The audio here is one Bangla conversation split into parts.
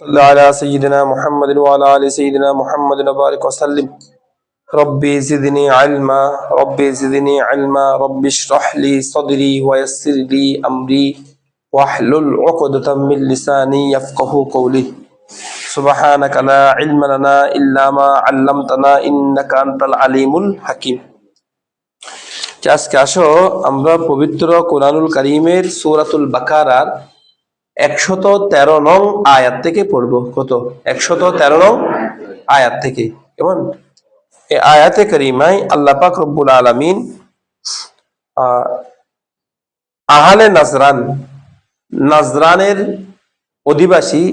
صل على سيدنا محمد وعلى آل سيدنا محمد وبارك وسلم. ربي زدني علما ربي زدني علما ربي اشرح لي صدري ويسر لي أمري واحلل عقدة من لساني يفقهوا قولي. سبحانك لا علم لنا إلا ما علمتنا إنك أنت العليم الحكيم. আজকে আসো আমরা পবিত্র কোরআনুল কারীমের সূরাতুল বাকারার 113 নং আয়াত থেকে পড়ব। কত? 113 নং আয়াত থেকে। কেমন? এই আয়াতে কারিমায় আল্লাহ পাক রব্বুল আলামিন আহলে নাজরানের অধিবাসী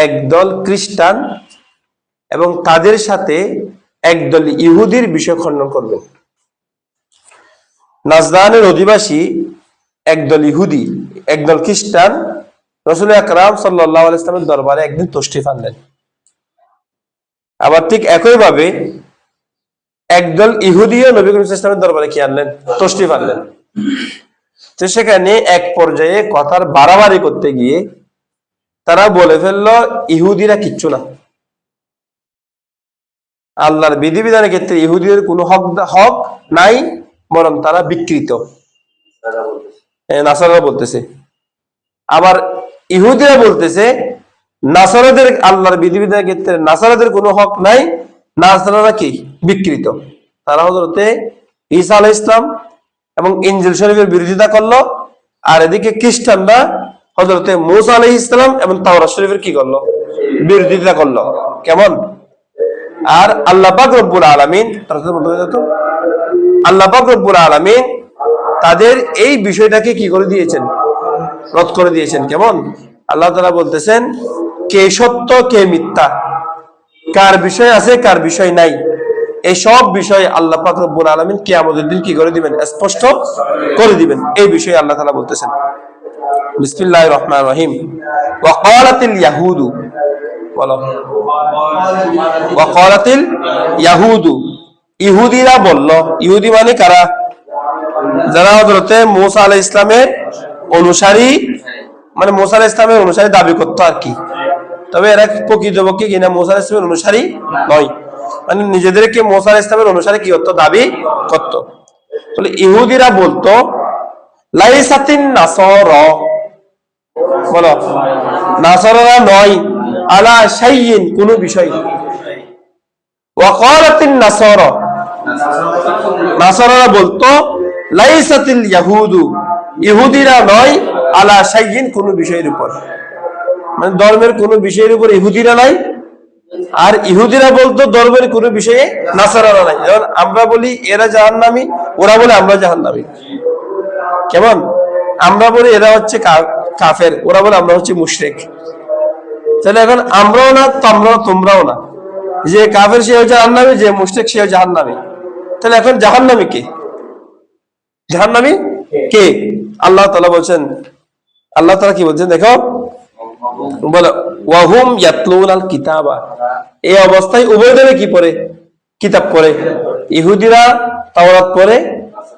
একদল খ্রিস্টান এবং তাদের সাথে একদল ইহুদির বিষয় খণ্ডন করবেন। নাজরানের অধিবাসী একদল ইহুদি, একদল খ্রিস্টান রাসূল আকরাম সাল্লাল্লাহু আলাইহি ওয়াসাল্লামের দরবারে একদিন তশরিফ আনলেন। আবার ঠিক একইভাবে একদল ইহুদিও নবী করিম সাল্লাল্লাহু আলাইহি ওয়াসাল্লামের দরবারে কি আনলেন? তশরিফ আনলেন। তো সেখানে এক পর্যায়ে কথার বাড়াবাড়ি করতে গিয়ে তারা বলে ফেললো ইহুদিরা কিচ্ছু না, আল্লাহর বিধিবিধানের ক্ষেত্রে ইহুদিদের কোনো হক নাই, বরং তারা বিকৃত। নাসারারা বলতেছে। আবার ইহুদিরা বলতেছে নাসারাদের আল্লাহর বিধিবিধানের ক্ষেত্রে নাসারাদের কোনো হক নাই, নাসারারা কি? বিকৃত। তারা হযরতে ঈসা আলাইহিস সালাম এবং ইনজিল শরীফের বিরোধিতা করলো, আর এদিকে খ্রিস্টানরা হযরতে মূসা আলাইহিস সালাম এবং তাওরাত শরীফের কি করলো? বিরোধিতা করলো। কেমন? আর আল্লাহ পাক রব্বুল আলামিন তাদের এই বিষয়টাকে কি করে দিয়েছেন? রদ করে দিয়েছেন। কেমন? আল্লাহ তাআলা বলতেছেন কে সত্য কে মিথ্যা, কার বিষয় আছে কার বিষয় নাই, এই সব বিষয় আল্লাহ পাক রব্বুল আলামিন কিয়ামতের দিন কি করে দিবেন? স্পষ্ট করে দিবেন। এই বিষয়ে আল্লাহ তাআলা বলতেছেন বিসমিল্লাহির রহমানির রহিম। ওয়া ক্বালাতিল ইয়াহুদু, বলো, ওয়া ক্বালাতিল ইয়াহুদু, ইহুদিরা বলল। ইহুদি মানে কারা? যারা হযরতে মূসা আলাইহিস সালামের অনুসারী, মানে মূসা আলাইহিস সালামের অনুসারী দাবি করতো আর কি। তবে এরা প্রকৃতপক্ষে কিনা মূসা আলাইহিস সালামের অনুসারী নয়, মানে নিজেদেরকে মূসা আলাইহিস সালামের অনুসারী কি করতো? দাবি করতো। তাহলে ইহুদিরা বলতো লাইসাতিন নাসারা, বলো, নাসারারা নয় আলা শাইইন, কোনো বিষয়। ওয়া ক্বালাতিন নাসারা, নাসারারা বলতো লাইসাতিল ইয়াহুদু, ইহুদিরা নয় আলা শাইইন, কোনো বিষয়ের উপর, মানে ধর্মের কোনো বিষয়ের উপর ইহুদিরা নাই। আর ইহুদিরা বলতো ধর্মের কোনো বিষয়ে নাসারারা নাই। যেমন আমরা বলি এরা জাহান্নামী, ওরা বলে আমরা জাহান্নামী। কেমন? আমরা বলি এরা হচ্ছে কাফের, ওরা বলে আমরা হচ্ছে মুশরিক। তাহলে এখন আমরাও না, তোমরাও না। যে কাফের সেও জাহান্নামী, যে মুশরিক সেও জাহান্নামী। তাহলে এখন জাহান্নামী কে? জাহান্নামী কে? আল্লাহ তাআলা বলছেন, আল্লাহ তাআলা কি বলছেন দেখো, বলো ওয়াহুম ইয়াতলুনাল কিতাবা, এই অবস্থায় উভয় দলে কি পড়ে? কিতাব পড়ে। ইহুদিরা তাওরাত পড়ে,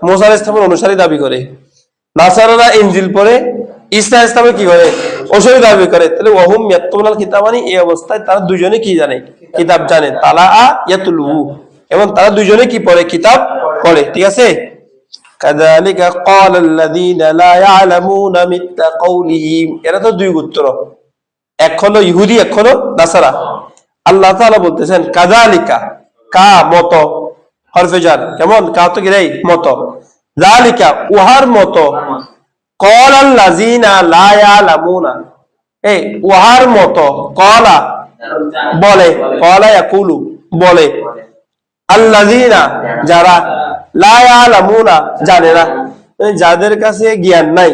মূসা আলাইহিস সালামের অনুসারী দাবি করে। নাসারারা ইনজিল পড়ে, ঈসা আলাইহিস সালামের কি করে? অনুসারী দাবি করে। তাহলে ওয়াহুম ইয়াতলুনাল কিতাবা, মানে এই অবস্থায় তারা দুজনে কি জানে? কিতাব জানে। তালা ইয়াতলু, এবং তারা দুজনে কি পড়ে? কিতাব পড়ে। ঠিক আছে? কাযালিকা ক্বালাল্লাযীনা লা ইয়ালামুনা মিথলা কওলিহিম, এরা তো দুই গোত্র, এক হলো ইহুদি, এক হলো নাসারা। আল্লাহ তাআলা বলতেছেন কাযালিকা, কা মত, হরফে জার। কেমন? কা তো গিরাই মত, যালিকা উহার মত, ক্বালাল্লাযীনা লা ইয়ালামুনা, এই উহার মত, ক্বালা বলে, ক্বালা ইয়াকুলু বলে, আল্লাযীনা যারা, লা ইয়ালামুনা জানে না, যাদের কাছে জ্ঞান নাই,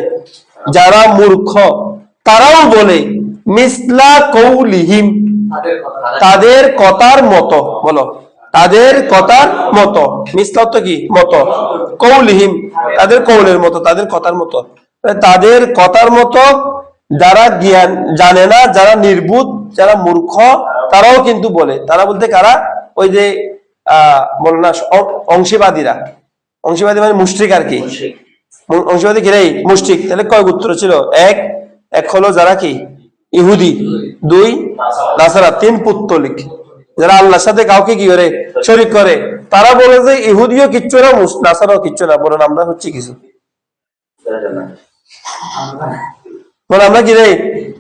যারা মূর্খ, তারাও বলে মিসলা কওলিহিম, তাদের কথার মতো। বলো, তাদের কথার মতো। মিসলা তো কি? মতো। কওলিহিম, তাদের কওলের মতো, তাদের কথার মতো। তাদের কথার মতো যারা জ্ঞান জানে না, যারা নির্বুধ, যারা মূর্খ, তারাও কিন্তু বলে। তারা বলতে কারা? ওই যে বলো না অংশীবাদীরা। অংশীবাদী মানে মুশরিক আর কি। অংশীবাদী কি রে? মুশরিক। তাহলে কয় গোত্র ছিল? এক হলো যারা কি ইহুদি, 2 নাসারা, 3 পুত্তলিক, যারা আল্লাহর সাথে কাউকে কি করে শরীক করে। তারা বলে যে ইহুদিও কিচ্ছু না, নাসারাও কিচ্ছু না, বরং আমরা হচ্ছে কিছু, মানে আমরা কি রে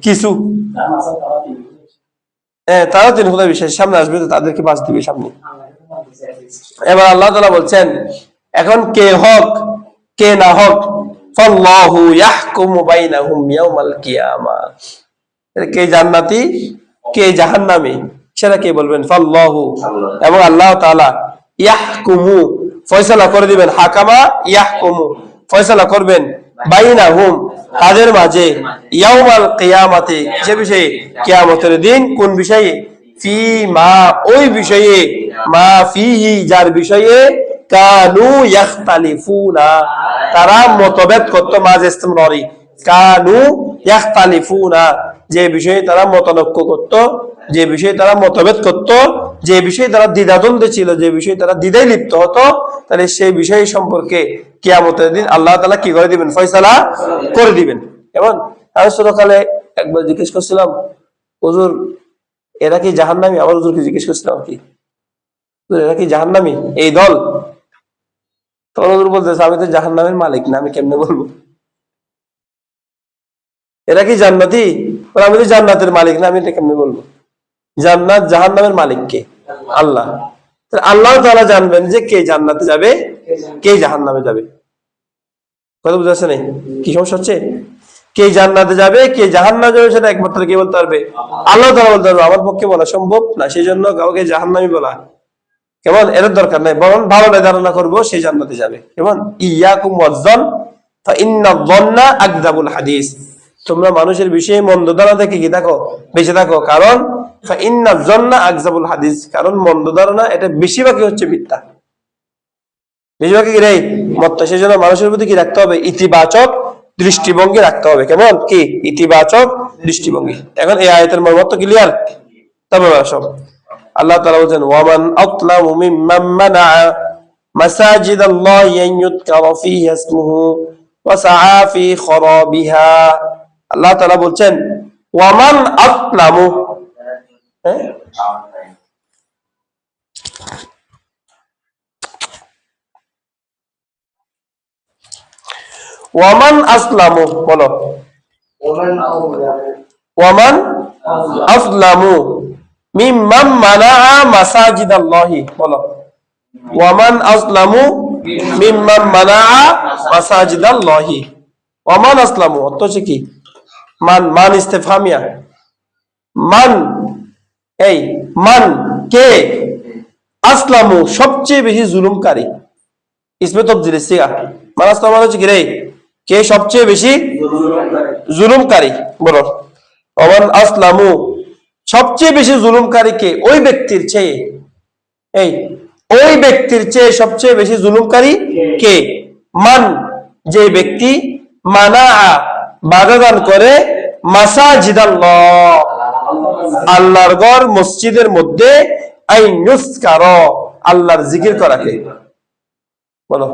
কিছু। তারাও 3 খোদা বিশ্বাস, সামনে আসবে তো তাদেরকে বাঁচ দিবে সামনে। এবার আল্লাহ তাআলা বলছেন এখন কে হক কে না হক, ফাল্লাহু ইয়াহকুমু বাইনাহুম ইয়াউমাল কিয়ামাহ, কে জান্নাতি কে জাহান্নামী সেটা কে বলবেন? ফাল্লাহু, এবং আল্লাহ তাআলা ইয়াহকুমু ফয়সালা করে দিবেন, হাকামা ইয়াহকুমু ফয়সালা করবেন, বাইনাহুম তাদের মাঝে, ইয়াউমাল কিয়ামাতে যে বিষয়ে, কিয়ামতের দিন। কোন বিষয়ে? ফি মা ওই বিষয়ে, মা ফিহি যার বিষয়ে, কানু ইয়াখতালিফুনা তারা মতভেদ করত, মাঝে ইসতিমরারি, কানু ইয়াখতালিফুনা যে বিষয়ে তারা মতানৈক্য করত, যে বিষয়ে তারা মতভেদ করত, যে বিষয়ে তারা দ্বিধাদ্বন্দ্বে ছিল, যে বিষয়ে তারা দ্বিধায় লিপ্ত হতো, তাহলে সেই বিষয় সম্পর্কে কিয়ামতের দিন আল্লাহ তাআলা কি করে দিবেন? ফয়সালা করে দিবেন। এবং আমি ছোটকালে একবার জিজ্ঞেস করছিলাম, হুজুর এরা কি জাহান্নামী? আমার হুজুরকে জিজ্ঞেস করছিলাম কি এরা কি জাহান্নামী এই দল? তখন হুজুর বলতেছে আমি তো জাহান্নামের মালিক না, আমি কেমনে বলবো? এরা কি জান্নাতি? আমি তো জান্নাতের মালিক না, আমি এটা কেমনে বলবো? জান্নাত জাহান্নামের মালিক কে? আল্লাহ। আল্লাহ তাআলা জানবেন যে কে জান্নাতে যাবে কে জাহান্নামে যাবে। কথা বুঝতে পারছেন? কি সমস্যা হচ্ছে? কে জান্নাতে যাবে কে জাহান্নামে যাবে সেটা একমাত্র কে বলতে পারবে? আল্লাহ তাআলা বলতে পারবে। আমার পক্ষে বলা সম্ভব না, সেই জন্য কাউকে জাহান্নামী বলা কেমন এর দরকার নাই, বরং ভালো ধারণা করবো সে জান্নাতে যাবে। কেমন? ইয়াকুম ওয়াজ্জান ফা ইন্না যন্না আকযাবুল হাদিস, তোমরা মানুষের বিষয়ে মন্দ ধারণা থেকে কি থাকো? বেঁচে থাকো, কারণ ফা ইন্না যন্না আকযাবুল হাদিস, কারণ মন্দ ধারণা এটা বেশিরভাগই হচ্ছে মিথ্যা, বেশিরভাগই কি রে মত। সেই জন্য মানুষের প্রতি কি রাখতে হবে? ইতিবাচক দৃষ্টিভঙ্গি রাখতে হবে। কেমন? কি ইতিবাচক দৃষ্টিভঙ্গি। এখন এই আয়াতের মর্ম ক্লিয়ার? তবে সব আল্লাহ তাআলা বলেন ওয়ামান আযলামু মিম্মান মানাআ মাসাজিদাল্লাহি আন ইউযকারা ফীহি ইসমুহু ওয়া সাআ ফী খরাবিহা। আল্লাহ তাআলা বলেন ওয়ামান আযলামু, ওয়ামান আসলামু, বলো ওয়ামান আসলামু মিম্মান মানাআ মাসাজিদাল্লাহি, বলো ওয়ামান আসলামু মিম্মান মানাআ মাসাজিদাল্লাহি। ওয়ামান আসলামু অর্থ হচ্ছে কি? মান ইস্তেফহামিয়া, মান এই মান কে, আসলামু সবচেয়ে বেশি জুলুমকারী, ইসমে তাফদীলের সিগা। মান আসলামু হচ্ছে কি রে? কে সবচেয়ে বেশি জুলুমকারী, বলো ওয়ামান আসলামু সবচেয়ে বেশি জুলুমকারী কে? ওই ব্যক্তির চেয়ে, ওই ব্যক্তির চেয়ে সবচেয়ে বেশি জুলুমকারী কে? মান যে ব্যক্তি, মানাআ বাধা দান করে, মাসাজিদাল্লাহ আল্লাহর ঘর মসজিদের মধ্যে, আইন ইউযকারা আল্লাহর জিকির করাকে, বলো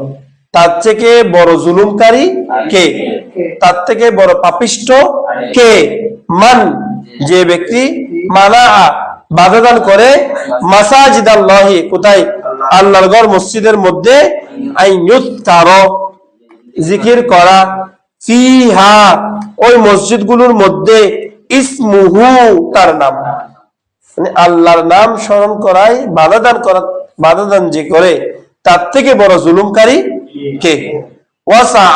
তার থেকে বড় জুলুমকারী কে? তার থেকে বড় পাপিষ্ঠ কে? মান যে ব্যক্তি, মানাআ বাধা দান করে, মাসাজিদাল্লাহি কোথায়? আল্লাহর ঘর মসজিদের মধ্যে, আইন ইউযকারা জিকির করা, ফিহা ওই মসজিদগুলোর মধ্যে, ইসমুহু তার নাম, মানে আল্লাহর নাম স্মরণ করায় বাধা দান যে করে, তার থেকে বড় জুলুমকারী কে? ওয়াসআ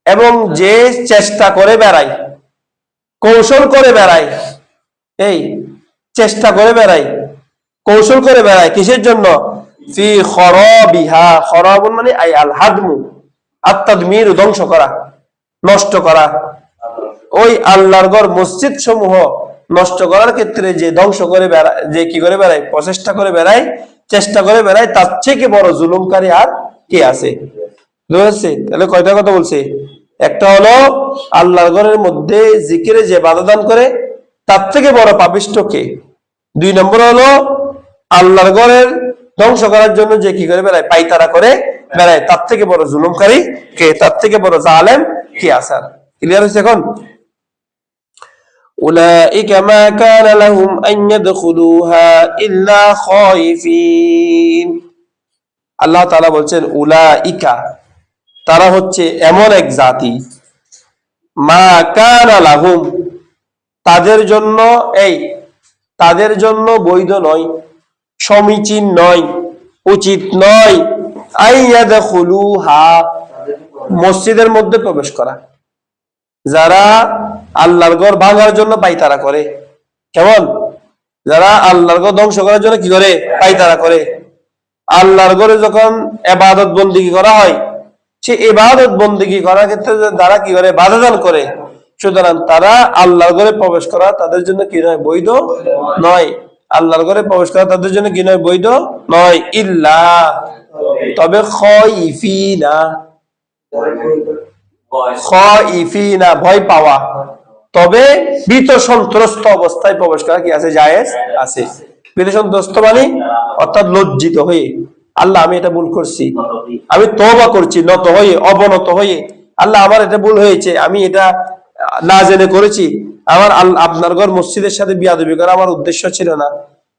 এবং যে চেষ্টা করে বেড়ায়, কৌশল করে বেড়ায়, চেষ্টা করে বেড়ায়, কৌশল করে বেড়ায় কিসের জন্য? ফি খরাবিহা, খরাব মানে আই আল হাদমু আত-তাদমির ধ্বংস করা, নষ্ট করা। ওই আল্লাহর ঘর মসজিদ সমূহ নষ্ট করার ক্ষেত্রে যে ধ্বংস করে বেড়ায়, যে কি করে বেড়ায়, প্রচেষ্টা করে বেড়ায়, চেষ্টা করে বেড়ায়, তার থেকে বড় জুলুমকারী আর কে আছে? বুঝছে? তাহলে কয়টা কথা বলছে? একটা হলো আল্লাহর ঘরের মধ্যে জিকিরে যে বাধা দান করে, তার থেকে বড় পাপিষ্ঠ কে? 2 নম্বর হলো আল্লাহর ঘরের ধ্বংস করার জন্য যে কি করে বেড়ায়, পাইতারা করে বেড়ায়, তার থেকে বড় জুলুমকারী কে? তার থেকে বড় জালেম কে আছে? ক্লিয়ার হয়েছে এখন? উলাইকা মা কানা লাহুম আন ইয়াদখুলুহা ইল্লা খায়িফিন। আল্লাহ তাআলা বলছেন উলাইকা, তারা হচ্ছে এমন এক জাতি, মা কানা লাহুম, তাদের জন্য, তাদের জন্য বৈধ নয়, সমীচীন নয়, উচিত নয়, আইয়াদখুলুহা, মসজিদের মধ্যে প্রবেশ করা। যারা আল্লাহর ঘর ভাঙার জন্য পায়তারা করে, কেমন? যারা আল্লাহর ঘর ধ্বংস করার জন্য কি করে? পায়তারা করে। আল্লাহর ঘরে যখন ইবাদত বন্দেগী করা হয়, সে ইবাদত বন্দেগী করার ক্ষেত্রে যারা কি করে? বাধাদান করে। সুতরাং তারা আল্লাহর ঘরে প্রবেশ করা তাদের জন্য কি নয়? বৈধ নয়। আল্লাহর ঘরে প্রবেশ করা তাদের জন্য কি নয়? বৈধ নয়। ইল্লা, তবে খায়িফিনা, খায়িফিনা, ভয় পাওয়া, তবে ভীত সন্ত্রস্ত অবস্থায় প্রবেশ করা কি আছে? জায়েজ আছে। ভীত সন্ত্রস্ত মানে অর্থাৎ লজ্জিত হয়ে, আল্লাহ আমি এটা ভুল করছি, আমি তওবা করছি, নত হয়ে, অবনত হয়ে, আল্লাহ আমার এটা ভুল হয়েছে, আমি এটা না জেনে করেছি, আমার আপনার ঘর মসজিদের সাথে বিয়াদবি করা আমার উদ্দেশ্য ছিল না,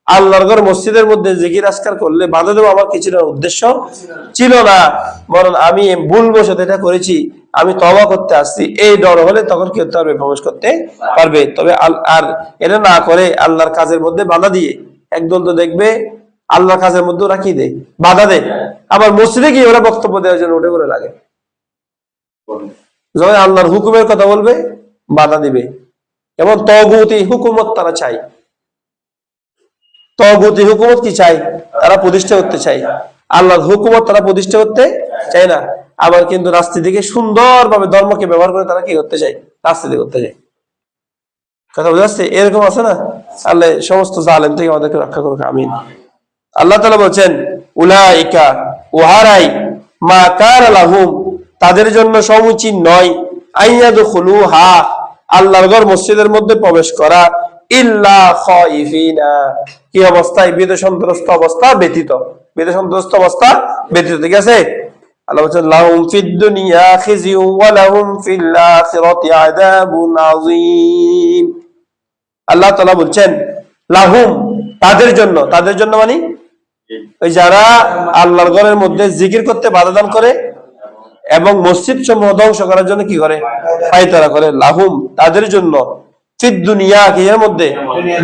আল্লাহর ঘর মসজিদের মধ্যে জিকির আজকার করলে বাধা দেবো আমার কিছু উদ্দেশ্য ছিল না, বরং আমি ভুলবশত এটা করেছি, আমি তওবা করতে আসছি, এই ডর হলে তখন কি করতে পারবে? প্রবেশ করতে পারবে। তবে আর এটা না করে আল্লাহর কাজের মধ্যে বাধা দিয়ে, একদল তো দেখবে আল্লাহর কাজের মধ্যে ওরা কি দেয়? বাধা দেয়। আবার মসজিদে গিয়ে ওরা বক্তব্য দেওয়ার জন্য উঠে পড়ে লাগে, যখন আল্লাহর হুকুমের কথা বলবে বাধা দিবে। এবং তগুতি হুকুমত তারা চাই, তগুতি হুকুমত কি চাই? তারা প্রতিষ্ঠা করতে চাই, আল্লাহর হুকুমত তারা প্রতিষ্ঠা করতে চায় না। আবার কিন্তু রাজনীতিকে সুন্দরভাবে ধর্মকে ব্যবহার করে তারা কি করতে চায়? রাজনীতি করতে চায়। কথা বোঝা যাচ্ছে? এরকম আছে না? আল্লাহ সমস্ত জালেম থেকে আমাদেরকে রক্ষা করুক, আমিন। আল্লাহ তাআলা বলছেন উলাইকা, উহারাই, মা কানা লাহুম, তাদের জন্য সমীচীন নয়, আইয়াদখুলুহা, আল্লাহর ঘর মসজিদের মধ্যে প্রবেশ করা, ইল্লা খায়িফিনা, কি অবস্থায়? ভীত সন্ত্রস্ত অবস্থা ব্যতীত, ভীত সন্ত্রস্ত অবস্থা ব্যতীত। ঠিক আছে? আল্লাহ বলছেন লাহুম ফিদ দুনিয়া খিজিয়ু ওয়া লাহুম ফিল আখিরাতি আযাবুন আযীম। আল্লাহ তাআলা বলছেন লাহুম, তাদের জন্য, তাদের জন্য মানে ওই যারা আল্লাহর ঘরের মধ্যে জিকির করতে বাধা দান করে এবং মসজিদ সমূহ ধ্বংস করার জন্য কি করে? পায়তারা করে। লাহুম, তাদের জন্য, ফিদ দুনিয়া, কি এর মধ্যে?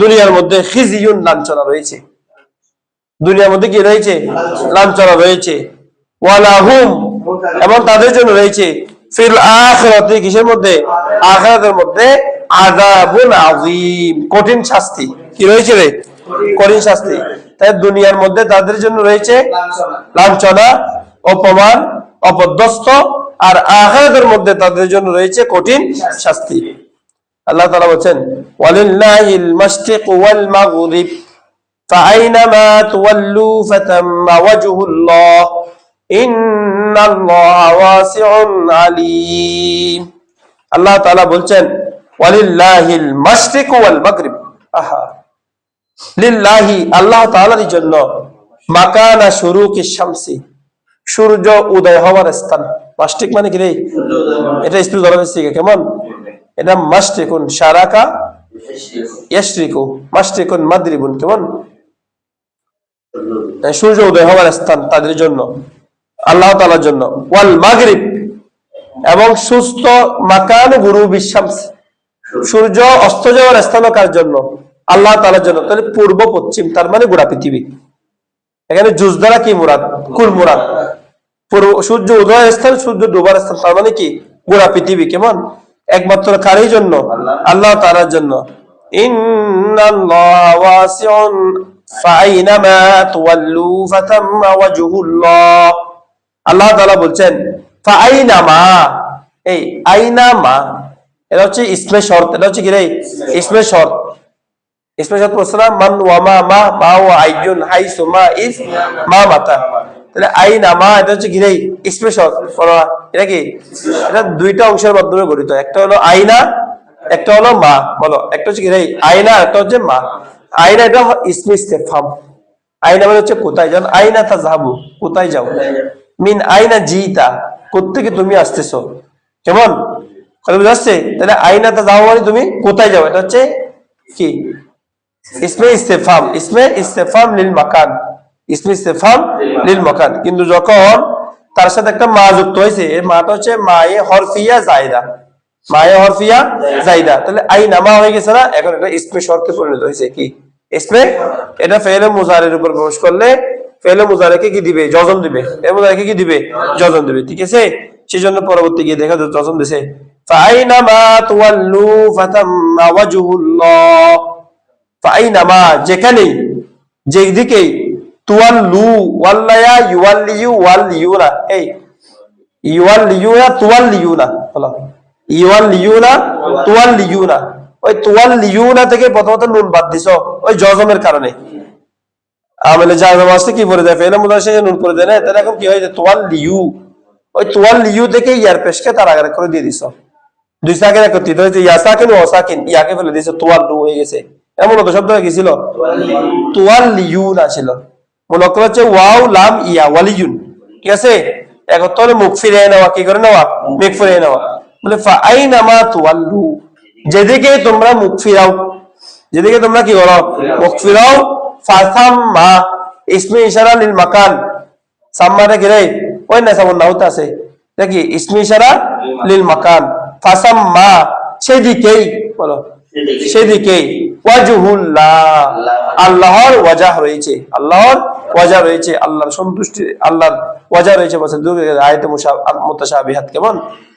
দুনিয়ার মধ্যে, খিজিয়ুন, লাঞ্ছনা রয়েছে। দুনিয়ার মধ্যে কি রয়েছে? লাঞ্ছনা রয়েছে। ওয়া লাহুম, এবং তাদের জন্য রয়েছে, ফিল আখিরাতি, কিসের মধ্যে? আখিরাতের মধ্যে, আযাবুন আযীম, কঠিন শাস্তি। কি রয়েছে রে? কঠিন শাস্তি। তাই দুনিয়ার মধ্যে তাদের জন্য রয়েছে লাঞ্ছনা, অপমান, অপদস্থ, আর আখিরাতের মধ্যে তাদের জন্য রয়েছে কঠিন শাস্তি। আল্লাহ তাআলা বলেন ওয়ালিল্লাহিল মাশরিক ওয়াল মাগরিব ফাআইনামা তুওয়াল্লু ফাতাম্মা ওয়াজহুল্লাহ ইন্নাল্লাহা ওয়াসিউন আলীম। আল্লাহ তাআলা বলছেন ওয়ালিল্লাহিল মাশরিক ওয়াল মাগরিব, আহা, লিল্লাহি, আল্লাহ তাআলার জন্য, মাকানা শুরুকিশ শামসি, সূর্য উদয় হওয়ার স্থান। মাশরিক মানে কি রে? এটা স্কুল ধরা হয়েছে কেমন? এটা মাশরিকুন শারাকা ইয়াশরিকু, মাশরিকুন মাগরিবুন, কেমন? সূর্য উদয় হওয়ার স্থান তাদের জন্য, আল্লাহ তাআলার জন্য। ওয়াল মাগরিব, এবং সুস্থ, মাকান গুরুবিশ শামস, সূর্য অস্ত যাওয়ার স্থান কার জন্য? আল্লাহ তাআলার জন্য। তাহলে পূর্ব পশ্চিম, তার মানে গোটা পৃথিবী। এখানে জুজ দ্বারা কি মুরাদ? কুল মুরাদ। পূর্ব, সূর্য উদয়ের স্থান, সূর্য ডোবার স্থান, তার মানে কি? গোটা পৃথিবী। কেমন? একমাত্র কারই জন্য? আল্লাহ তাআলার জন্য। ইন্নাল্লাহা ওয়াসিউন ফাআইনামা তুওয়াল্লু ফাতাম্মা ওয়াজহুল্লাহ। আল্লাহ তাআলা বলছেন ফাআইনামা, এই আইনামা, এটা হচ্ছে ইসমে শর্ত। এটা হচ্ছে কি রে? ইসমে শর্ত। ইসমে শর্ত প্রশ্ন মান ওয়া মা, মা মা ওয়া আইয়ুন, হাইসু মা ইস মা মাতা। তাহলে আইনামা, এটা হচ্ছে কি রে? ইসমে শর্ত। এটা কি? এটা দুইটা অংশের মাধ্যমে গঠিত। একটা হলো আইনা, একটা হলো মা। বলো, একটা হচ্ছে কি রে? আইনা, একটা হচ্ছে মা। আইনা এটা ইসমে ইস্তেফহাম। আইনা মানে হচ্ছে কোথায়? যেমন আইনা তাযহাবু, কোথায় যাও? মিন আইনা জিতা, কোত্থেকে তুমি আসতেছো? কেমন? বুঝতে পারছে? তাহলে আইনা তা যাও মানে তুমি কোথায় যাও, এটা হচ্ছে কি ইসমে ইস্তেফাম, ইসমে ইস্তেফাম লিল মাকান, ইসমে ইস্তেফাম লিল মাকান। কিন্তু যখন তার সাথে একটা মা যুক্ত হয়েছে, এই মাটা হচ্ছে মায়ে হরফিয়া জায়দা, মায়ে হরফিয়া জায়দা, তাহলে আইনা মা হয়ে গেছে না, এখন এটা ইসমে শর্তে পরিণত হয়েছে। কি ইসমে? এটা ফেলে মুজারের উপর প্রবেশ করলে ফেলে মুজারেকে কি দিবে? জজম দিবে। এর মুজারেকে কি দিবে? জজম দিবে। ঠিক আছে, সেজন্য পরবর্তী গিয়ে দেখা যায় জজম দিছে ফাইনামা তুওয়াল্লু ফাতাম্মা ওয়াজহুল্লাহ, ফাইনামা যেখানেই, যেদিকে, তুওয়াল্লু ওয়াল্লায়া ইউওয়াল্লিয়ু ওয়াল্লিয়ুনা, এই ইউওয়াল্লিয়ুনা তুওয়াল্লিয়ুনা, বলো ইউওয়াল্লিয়ুনা তুওয়াল্লিয়ুনা, ওই তুওয়াল্লিয়ুনা থেকে প্রথমত নুন বাদ দিছো ওই জজমের কারণে। আমলে জাজম আসছে কি পড়ে যায়, ফেলে মুদারি শেষে নুন পড়ে যায় না, তাহলে এখন কি হয় যে তুওয়াল্লিয়ু, ওই তুওয়াল্লিয়ু থেকে ইয়ার পেশকে তার আগে করে দিয়ে দিছো, দুই সাকিন একত্রিত হয়েছে, ইয়া সাকিন ও সাকিন, ইয়াকে ফেলে দিয়েছে, তুওয়াল্লু হয়ে গেছে। এমন মূলত শব্দ কি ছিল? তুওয়াল্লিয়ুনা ছিল। মূলত হচ্ছে ওয়াও লাম ইয়া ওয়ালিয়ুন। ঠিক আছে, একত্র হলে মুখ ফিরিয়ে নেওয়া, কি করে নেওয়া? মুখ ফিরিয়ে নেওয়া। বলে ফাআইনামা তুওয়াল্লু, যেদিকে তোমরা মুখ ফিরাও, যেদিকে তোমরা কি করো? মুখ ফিরাও। ফাসাম্মা ইসমে ইশারা লিল মাকান, সাম্মাটা কি রে? ওই না সামন নাউতে আছে দেখি, ইসমে ইশারা লিল মাকান, ফাসাম্মা সেদিকেই, বলো সেদিকেই, ওয়াজহুল্লাহ আল্লাহর ওয়াজাহ রয়েছে, আল্লাহর ওয়াজাহ রয়েছে, আল্লাহর সন্তুষ্টি, আল্লাহর ওয়াজাহ রয়েছে। বলছে আয়াতে মুতাশাবিহাত, কেমন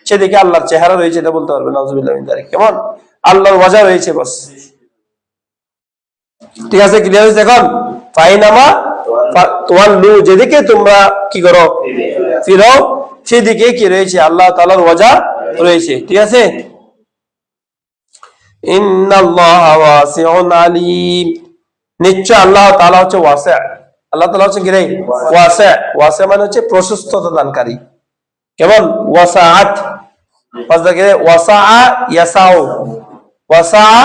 সেদিকে আল্লাহর চেহারা রয়েছে, এটা বলতে পারবে নাউজুবিল্লাহ মিন যালিক, কেমন আল্লাহর ওয়াজাহ রয়েছে, বস। ঠিক আছে, ক্লিয়ার হয়েছে এখন? ফাইনামা তুওয়াল্লু, যেদিকে তোমরা কি করো? ফিরো, সেদিকে কি রয়েছে? আল্লাহ তাআলার ওয়াজাহ রয়েছে। ঠিক আছে, ইন্নাল্লাহা ওয়াসিউন আলীম, নিশ্চয় আল্লাহ তাআলা হচ্ছে ওয়াসি', আল্লাহ তাআলা হচ্ছে কি রে? ওয়াসি', ওয়াসি' মানে হচ্ছে প্রশস্ততা দানকারী, কেমন? ওয়াসাআত, ফাজদা কি রে? ওয়াসাআ ইয়াসাউ, ওয়াসাআ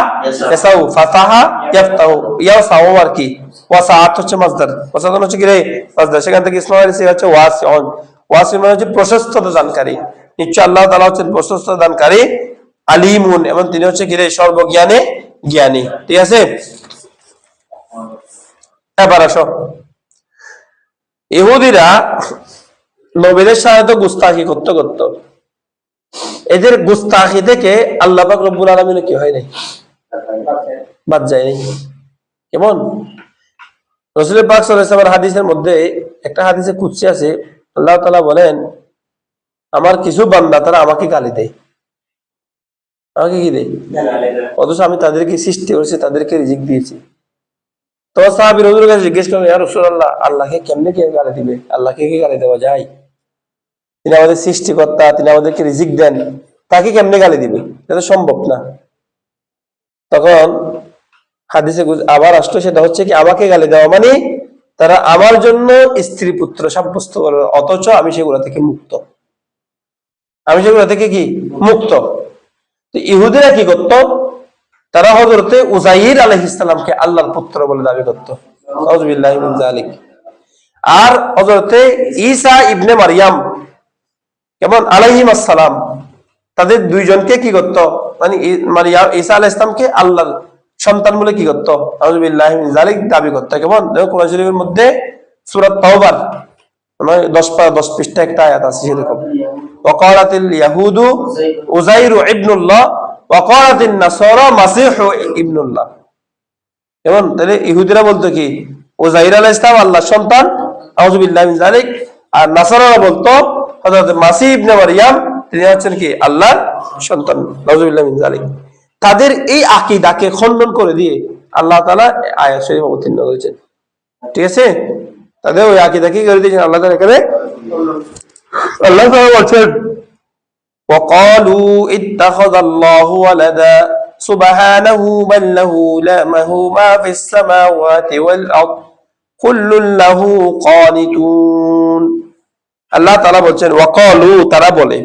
ইয়াসাউ, ফাতাহা ইয়াফতাহু, ইয়াসাউ আর কি, ওয়াসাআত হচ্ছে মাসদার, ওয়াসাআত হচ্ছে কি রে? মাসদার, সেখান থেকে ইসম হয়েছে হচ্ছে ওয়াসিউন, ওয়াসি' মানে হচ্ছে প্রশস্ততা দানকারী। নিশ্চয় আল্লাহ তাআলা হচ্ছেন প্রশস্ততা দানকারী, আলিমুন, এবং তিনি হচ্ছে কি রে? সর্বজ্ঞানে জ্ঞানী। ঠিক আছে, এবার আসো, ইহুদিরা নবীদের সাথে তো গুস্তাখি করতে করত, এদের গুস্তাখি থেকে আল্লাহ পাক রব্বুল আলামিন কি হয় নাই? বাদ যায় নাই। কেমন? রাসূল পাক সাল্লাল্লাহু আলাইহি ওয়াসাল্লাম হাদিসের মধ্যে একটা হাদিসে কুদসি আছে, আল্লাহ তাআলা বলেন, আমার কিছু বান্দা তারা আমাকে গালি দেয়, আমাকে কি দেয়? অথচ আমি তাদেরকে সৃষ্টি করেছি, তাদেরকে রিজিক দিয়েছি। তো সাহাবীর হুজুরের কাছে জিজ্ঞেস করলেন, ইয়া রাসূলুল্লাহ, আল্লাহকে কেমনে কে গালি দিবে? আল্লাহকে কি গালি দেওয়া যায়? তিনি আমাদের সৃষ্টিকর্তা, তিনি আমাদেরকে রিজিক দেন, তাকে কেমনে গালি দিবে? এটা সম্ভব না। তখন হাদিসে আবার আসলো, সেটা হচ্ছে কি, আমাকে গালি দেওয়া মানে তারা আমার জন্য স্ত্রী পুত্র সাব্যস্ত করে, অথচ আমি সেগুলো থেকে মুক্ত, আমি সেগুলো থেকে কি মুক্ত। তো ইহুদিরা কি করত? তারা হযরতে উযাইর আলাইহিস সালামকে আল্লাহর পুত্র বলে দাবি করত, আউযুবিল্লাহি মিন যালিক। আর হযরতে ঈসা ইবনে মারইয়াম, কেমন আলাইহিম আসসালাম, তাদের দুইজনকে কি করত? মানে মারইয়াম, ঈসা আলাইহিস সালামকে আল্লাহর সন্তান বলে কি করত? আউযুবিল্লাহি মিন যালিক দাবি করত। কেমন? দেখো কোরআন শরীফের মধ্যে সূরা তাওবার 10 পৃষ্ঠা একটা আয়াত আছে সেরকম, ওয়াকালাতিল ইয়াহুদু উযাইরু ইবনুল্লাহ ওয়াকালাতিন নাসারা মাসীহু ইবনুল্লাহ। কেমন? তাহলে ইহুদিরা বলতো কি, উযাইর আলাইহিস সালাম আল্লাহর সন্তান, আউযুবিল্লাহি মিন যালিক, আর নাসারারা বলতো হযরত মাসীহ ইবনে মারইয়াম তিনি হচ্ছেন কি আল্লাহর সন্তান, আউযুবিল্লাহি মিন যালিক। তাদের এই আকীদাকে খণ্ডন করে দিয়ে আল্লাহ তাআলা আয়াত শরীফ অবতীর্ণ করেছেন। ঠিক আছে, তাদের ওই আকীদাকে করে দিয়েছেন আল্লাহ তাআলা এখানে। আল্লাহ তাআলা বলেন, ওয়াকালু ইত্তাখাযাল্লাহু ওয়ালাদা সুবহানাহু বাল লাহু মা ফিস সামাওয়াতি ওয়াল আরদ কুল্লুন লাহু কানিতুন। আল্লাহ তাআলা বলেন, ওয়াকালু, তারা বলে,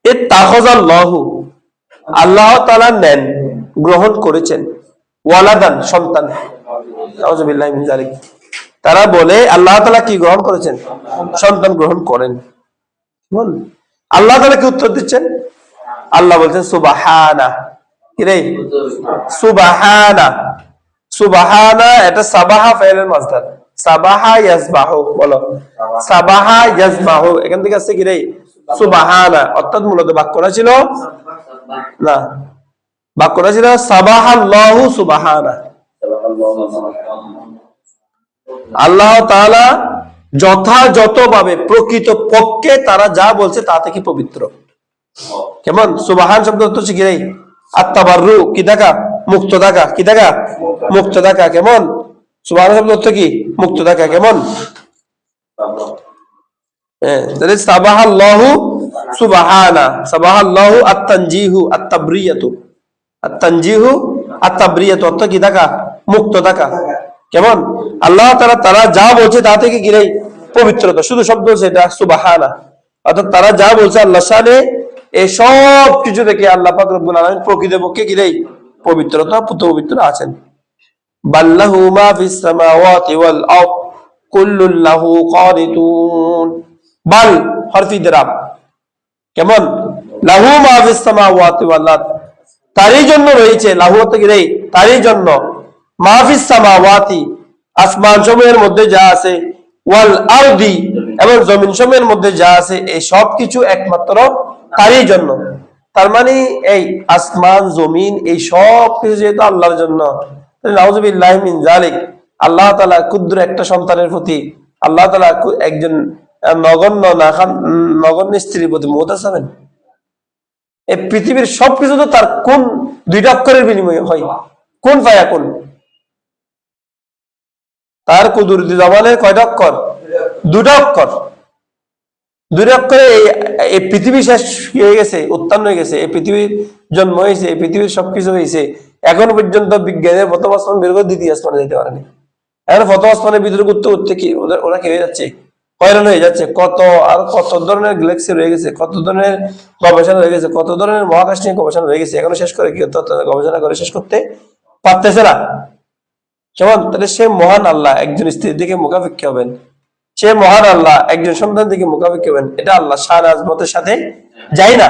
ইত্তাখাযাল্লাহু, আল্লাহ তাআলা নেন, গ্রহণ করেছেন, ওয়ালাদান, সন্তান, আউযুবিল্লাহি মিন যালিক। তারা বলে আল্লাহ তাআলা কি গ্রহণ করেছেন? সন্তান গ্রহণ করেন। বল, আল্লাহ তাআলা কি উত্তর দিচ্ছেন? আল্লাহ বলছেন সুবহানা, কি রে? সুবহানা, সুবহানা এটা সাবাহা ফাইলের মাসদার, সাবাহা ইয়াসবাহু, বলো সাবাহা ইয়াসবাহু, এখান থেকে আসছে কি রে? সুবহানা। অর্থাৎ মূলত বাক্যটা ছিল না, বাক্যটা ছিল সাবাহাল্লাহু সুবহানা। আল্লাহ তাআলা যথাযথভাবে প্রকৃত পক্ষে তারা যা বলছে তা থেকে পবিত্র। কেমন? সুবহান শব্দ অর্থ হচ্ছে কি রে? আত্তাবাররু, কি থাকা? মুক্ত থাকা, কি থাকা? মুক্ত থাকা। কেমন? সুবহান শব্দ অর্থ কি? মুক্ত থাকা। কেমন? তাহলে সাবাহাল্লাহু সুবহানা, সাবাহাল্লাহু আত-তানজিহু আত-তাবরিয়াতু, আত-তানজিহু আত-তাবরিয়াতু অর্থ কি থাকা? মুক্ত থাকা। কেমন? আল্লাহ তাআলা তারা যা বলছে তা থেকে কি রে? পবিত্রতা। শুধু শব্দ হচ্ছে এটা সুবহানা, অর্থাৎ তারা যা বলছে আল্লাহর শানে এই সব কিছু থেকে আল্লাহ পাক রব্বুল আলামিন প্রকৃতপক্ষে কি রে? পবিত্রতা, পবিত্র আছেন। বাল্লাহু মা ফিস সামাওয়াতি ওয়াল আরদ কুল্লুন লাহু কানিতুন। বাল হরফ ইদরাব। কেমন? লাহু মা ফিস সামাওয়াতি ওয়াল আরদ, তারই জন্য রয়েছে, লাহু অর্থ কি রে? তারই জন্য, মা ফিস সামাওয়াতি আসমান সমূহের মধ্যে যা আছে, ওয়াল আরদি এবং জমিন সমূহের মধ্যে যা আছে, এই সব কিছু একমাত্র তারই জন্য। তার মানে এই আসমান জমিন এই সব কিছু যেহেতু আল্লাহর জন্য, নাউযুবিল্লাহি মিন যালিক, আল্লাহ তাআলা ক্ষুদ্র একটা সন্তানের প্রতি, আল্লাহ তাআলা একজন নগণ্য স্ত্রীর প্রতি মুহতাজ হবেন? এই পৃথিবীর সবকিছু তো তার কোন দুইটা অক্ষরের বিনিময়ে হয়, কোন ফায়াকুন। তার কুদরতি জবানের কয়টা অক্ষর? দুটা অক্ষর। দুই অক্ষরে এই পৃথিবী শেষ হয়ে গেছে, উত্থান হয়ে গেছে, এই পৃথিবীর জন্ম হয়েছে, এই পৃথিবীর সবকিছু হয়েছে। এখন পর্যন্ত বিজ্ঞানের প্রথম আসমান বের করে দ্বিতীয় আসমানে যেতে পারেনি। এখন প্রথম আসমানের ভিতরে ঘুরতে ঘুরতে কি ওরা কি হয়ে যাচ্ছে? হয়রান হয়ে যাচ্ছে। কত ধরনের গ্যালাক্সি রয়ে গেছে, কত ধরনের গবেষণা রয়ে গেছে, কত ধরনের মহাকাশ নিয়ে গবেষণা রয়ে গেছে, এখনো শেষ করে কি গবেষণা করে শেষ করতে পারতেছে না। কেমন? তাহলে সে মহান আল্লাহ একজন স্ত্রীর দিকে মুখাপেক্ষী হবেন, সে মহান আল্লাহ একজন সন্তান দিকে মুখাপেক্ষী হবেন, এটা আল্লাহ শান আজমতের সাথে যায় না।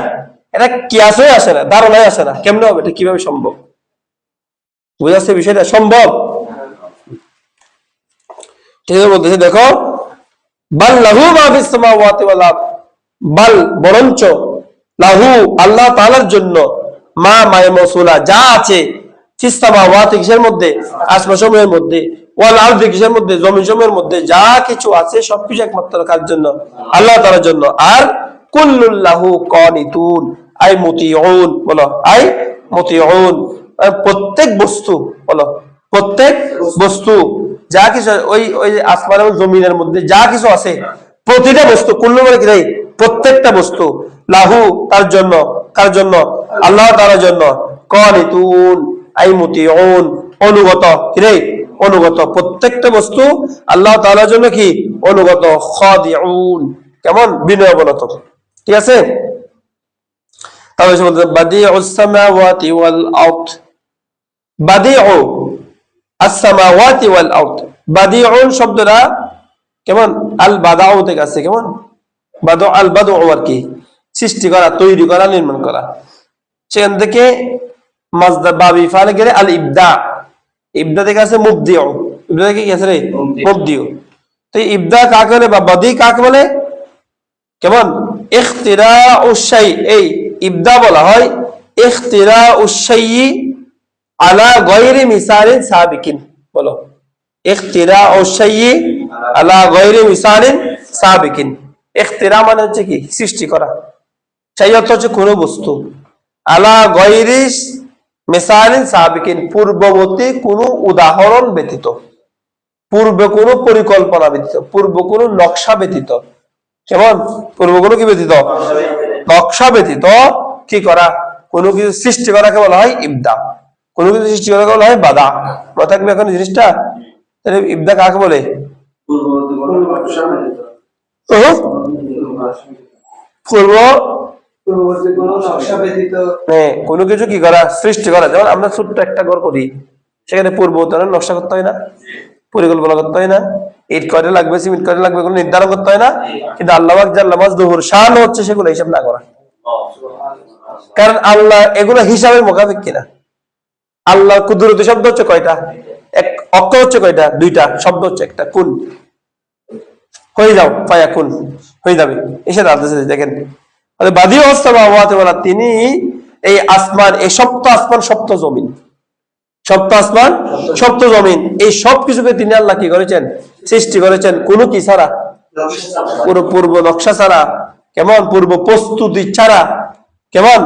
এটা কিয়াসে আসে না, ধারণায় আসে না। কেমনে হবে? এটা কিভাবে সম্ভব? বুঝাচ্ছে বিষয়টা? সম্ভব? ঠিক আছে, বলতেছে দেখো, বাল লাহু মা ফিস সামাওয়াতি ওয়াল আরদ, বাল বরঞ্চ, লাহু আল্লাহ তাআলার জন্য, মা মায়ে মৌসুলা যা আছে, ফিস সামাওয়াতি কিসের মধ্যে? আসমানসমূহের মধ্যে, ওয়াল আরদি কিসের মধ্যে? জমিনসমূহের মধ্যে যা কিছু আছে সবকিছু একমাত্র কার জন্য? আল্লাহ তাআলার জন্য। আর কুল্লুন লাহু কানিতুন, আই মুতিউন, বলো আই মুতিউন, প্রত্যেক বস্তু, বলো প্রত্যেক বস্তু যা কিছু ওই আসমান এবং জমিনের মধ্যে যা কিছু আছে, প্রতিটা বস্তু, কুল্লু মানে কি? প্রত্যেকটা বস্তু, লাহু তার জন্য, কার জন্য? আল্লাহ তাআলার জন্য, কানিতুন আই মুতিউন অনুগত, কি রে? অনুগত। প্রত্যেকটা বস্তু আল্লাহ তাআলার জন্য কি? অনুগত। খাদিউন, কেমন? বিনয়বনত। ঠিক আছে? তাহলে সে বলতে বাদিউস সামাওয়াতি ওয়াল আরদ, বাদিউ আস-সামাওয়াতি ওয়াল আরদ, বাদিউন শব্দটা কেমন? আল বাদাউ থেকে আসছে। কেমন? বাদু, আল বাদু আর কি? সৃষ্টি করা, তৈরি করা, নির্মাণ করা। সেখান থেকে মাজদার বাবি ফালে গেলে আল ইবদা, ইবদা থেকে আছে মুবদিউ, ইবদা থেকে কি আছে রে? মুবদিউ। তো ইবদা কাকে বলে বা বাদি কাকে বলে? কেমন? ইখতিরাউশ শাই, এই ইবদা বলা হয় ইখতিরাউশ শাইই আলা গায়রি মিসালিন সাবিকিন, বলো ইখতিরাউশ শাইই আলা গায়রি মিসালিন সাবিকিন। ইখতিরা মানে হচ্ছে কি? সৃষ্টি করা। শাই অর্থ হচ্ছে কোনো বস্তু, আলা গায়রি মিসালিন সাবিকিন পূর্ববর্তী কোনো উদাহরণ ব্যতীত, পূর্বে কোনো পরিকল্পনা ব্যতীত, পূর্ব কোনো নকশা ব্যতীত। কেমন? পূর্ব কোনো কি ব্যতীত? নকশা ব্যতীত কি করা? কোনো কিছু সৃষ্টি করাকে বলা হয় ইবদা, কোনো কিছু সৃষ্টি করাকে বলা হয় বাদা। মনে থাকবে এখন জিনিসটা? তাহলে ইবদা কাকে বলে? পূর্ব কোনো কিছু কি করা? সৃষ্টি করা। যেমন আমরা ছোট্ট একটা ঘর করি, সেখানে পূর্ব উত্তরের নকশা করতে হয় না? পরিকল্পনা করতে হয় না? ইট কয়টা লাগবে, সিমেন্ট কয়টা লাগবে, কোনো নির্ধারণ করতে হয় না? কিন্তু আল্লাহ পাক জাল্লা মাজদুহুর শান হচ্ছে সেগুলো হিসাব না করা। কারণ আল্লাহ এগুলো হিসাবের মোকাবেক কিনা। আল্লাহ কুদরতি শব্দ হচ্ছে কয়টা? এক অক্ষর হচ্ছে কয়টা? দুইটা। শব্দ হচ্ছে একটা, কুন। হয়ে যাও, ফায়া কুন, হয়ে যাবে। এসে দাঁড়াতেছে দেখেন, বাদী অবস্থা বা আবহাওয়াতে বলা, তিনি এই আসমান, এই সপ্ত আসমান, সপ্ত জমিন, সপ্ত আসমান, সপ্ত জমিন, এই সব কিছুকে তিনি আল্লাহ কি করেছেন? সৃষ্টি করেছেন। কোনো কি ছাড়া? পুরো পূর্ব নকশা ছাড়া, কেমন? পূর্ব প্রস্তুতি ছাড়া, কেমন?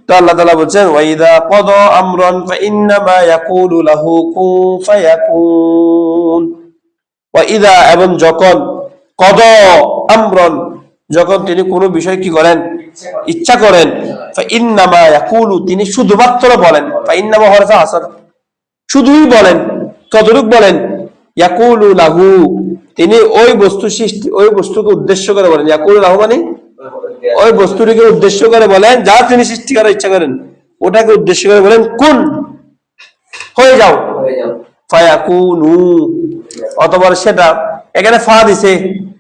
তো আল্লাহ তাআলা বলছেন, ওয়াইদা ক্বাদা আমরান ফাইন্নামা ইয়াকুলু লাহু কুন ফায়াকুন। ওয়াইদা, এবং যখন, ক্বাদা আমরান, যখন তিনি কোনো বিষয় কি করেন? ইচ্ছা করেন। ফাইন্নামা ইয়াকুলু, তিনি শুধুমাত্র বলেন। ফাইন্নামা হরফে আসর, শুধুই বলেন। কতটুক বলেন? ইয়াকুলু লাহু, তিনি ওই বস্তু সৃষ্টি, ওই বস্তুকে উদ্দেশ্য করে বলেন। ইয়াকুলু লাহু মানে ওই বস্তুটিকে উদ্দেশ্য করে বলেন, যা তিনি সৃষ্টি করার ইচ্ছা করেন, ওটাকে উদ্দেশ্য করে বলেন কুন, হয়ে যাও। ফায়াকুনু, অথবা সেটা, এখানে ফা দিছে,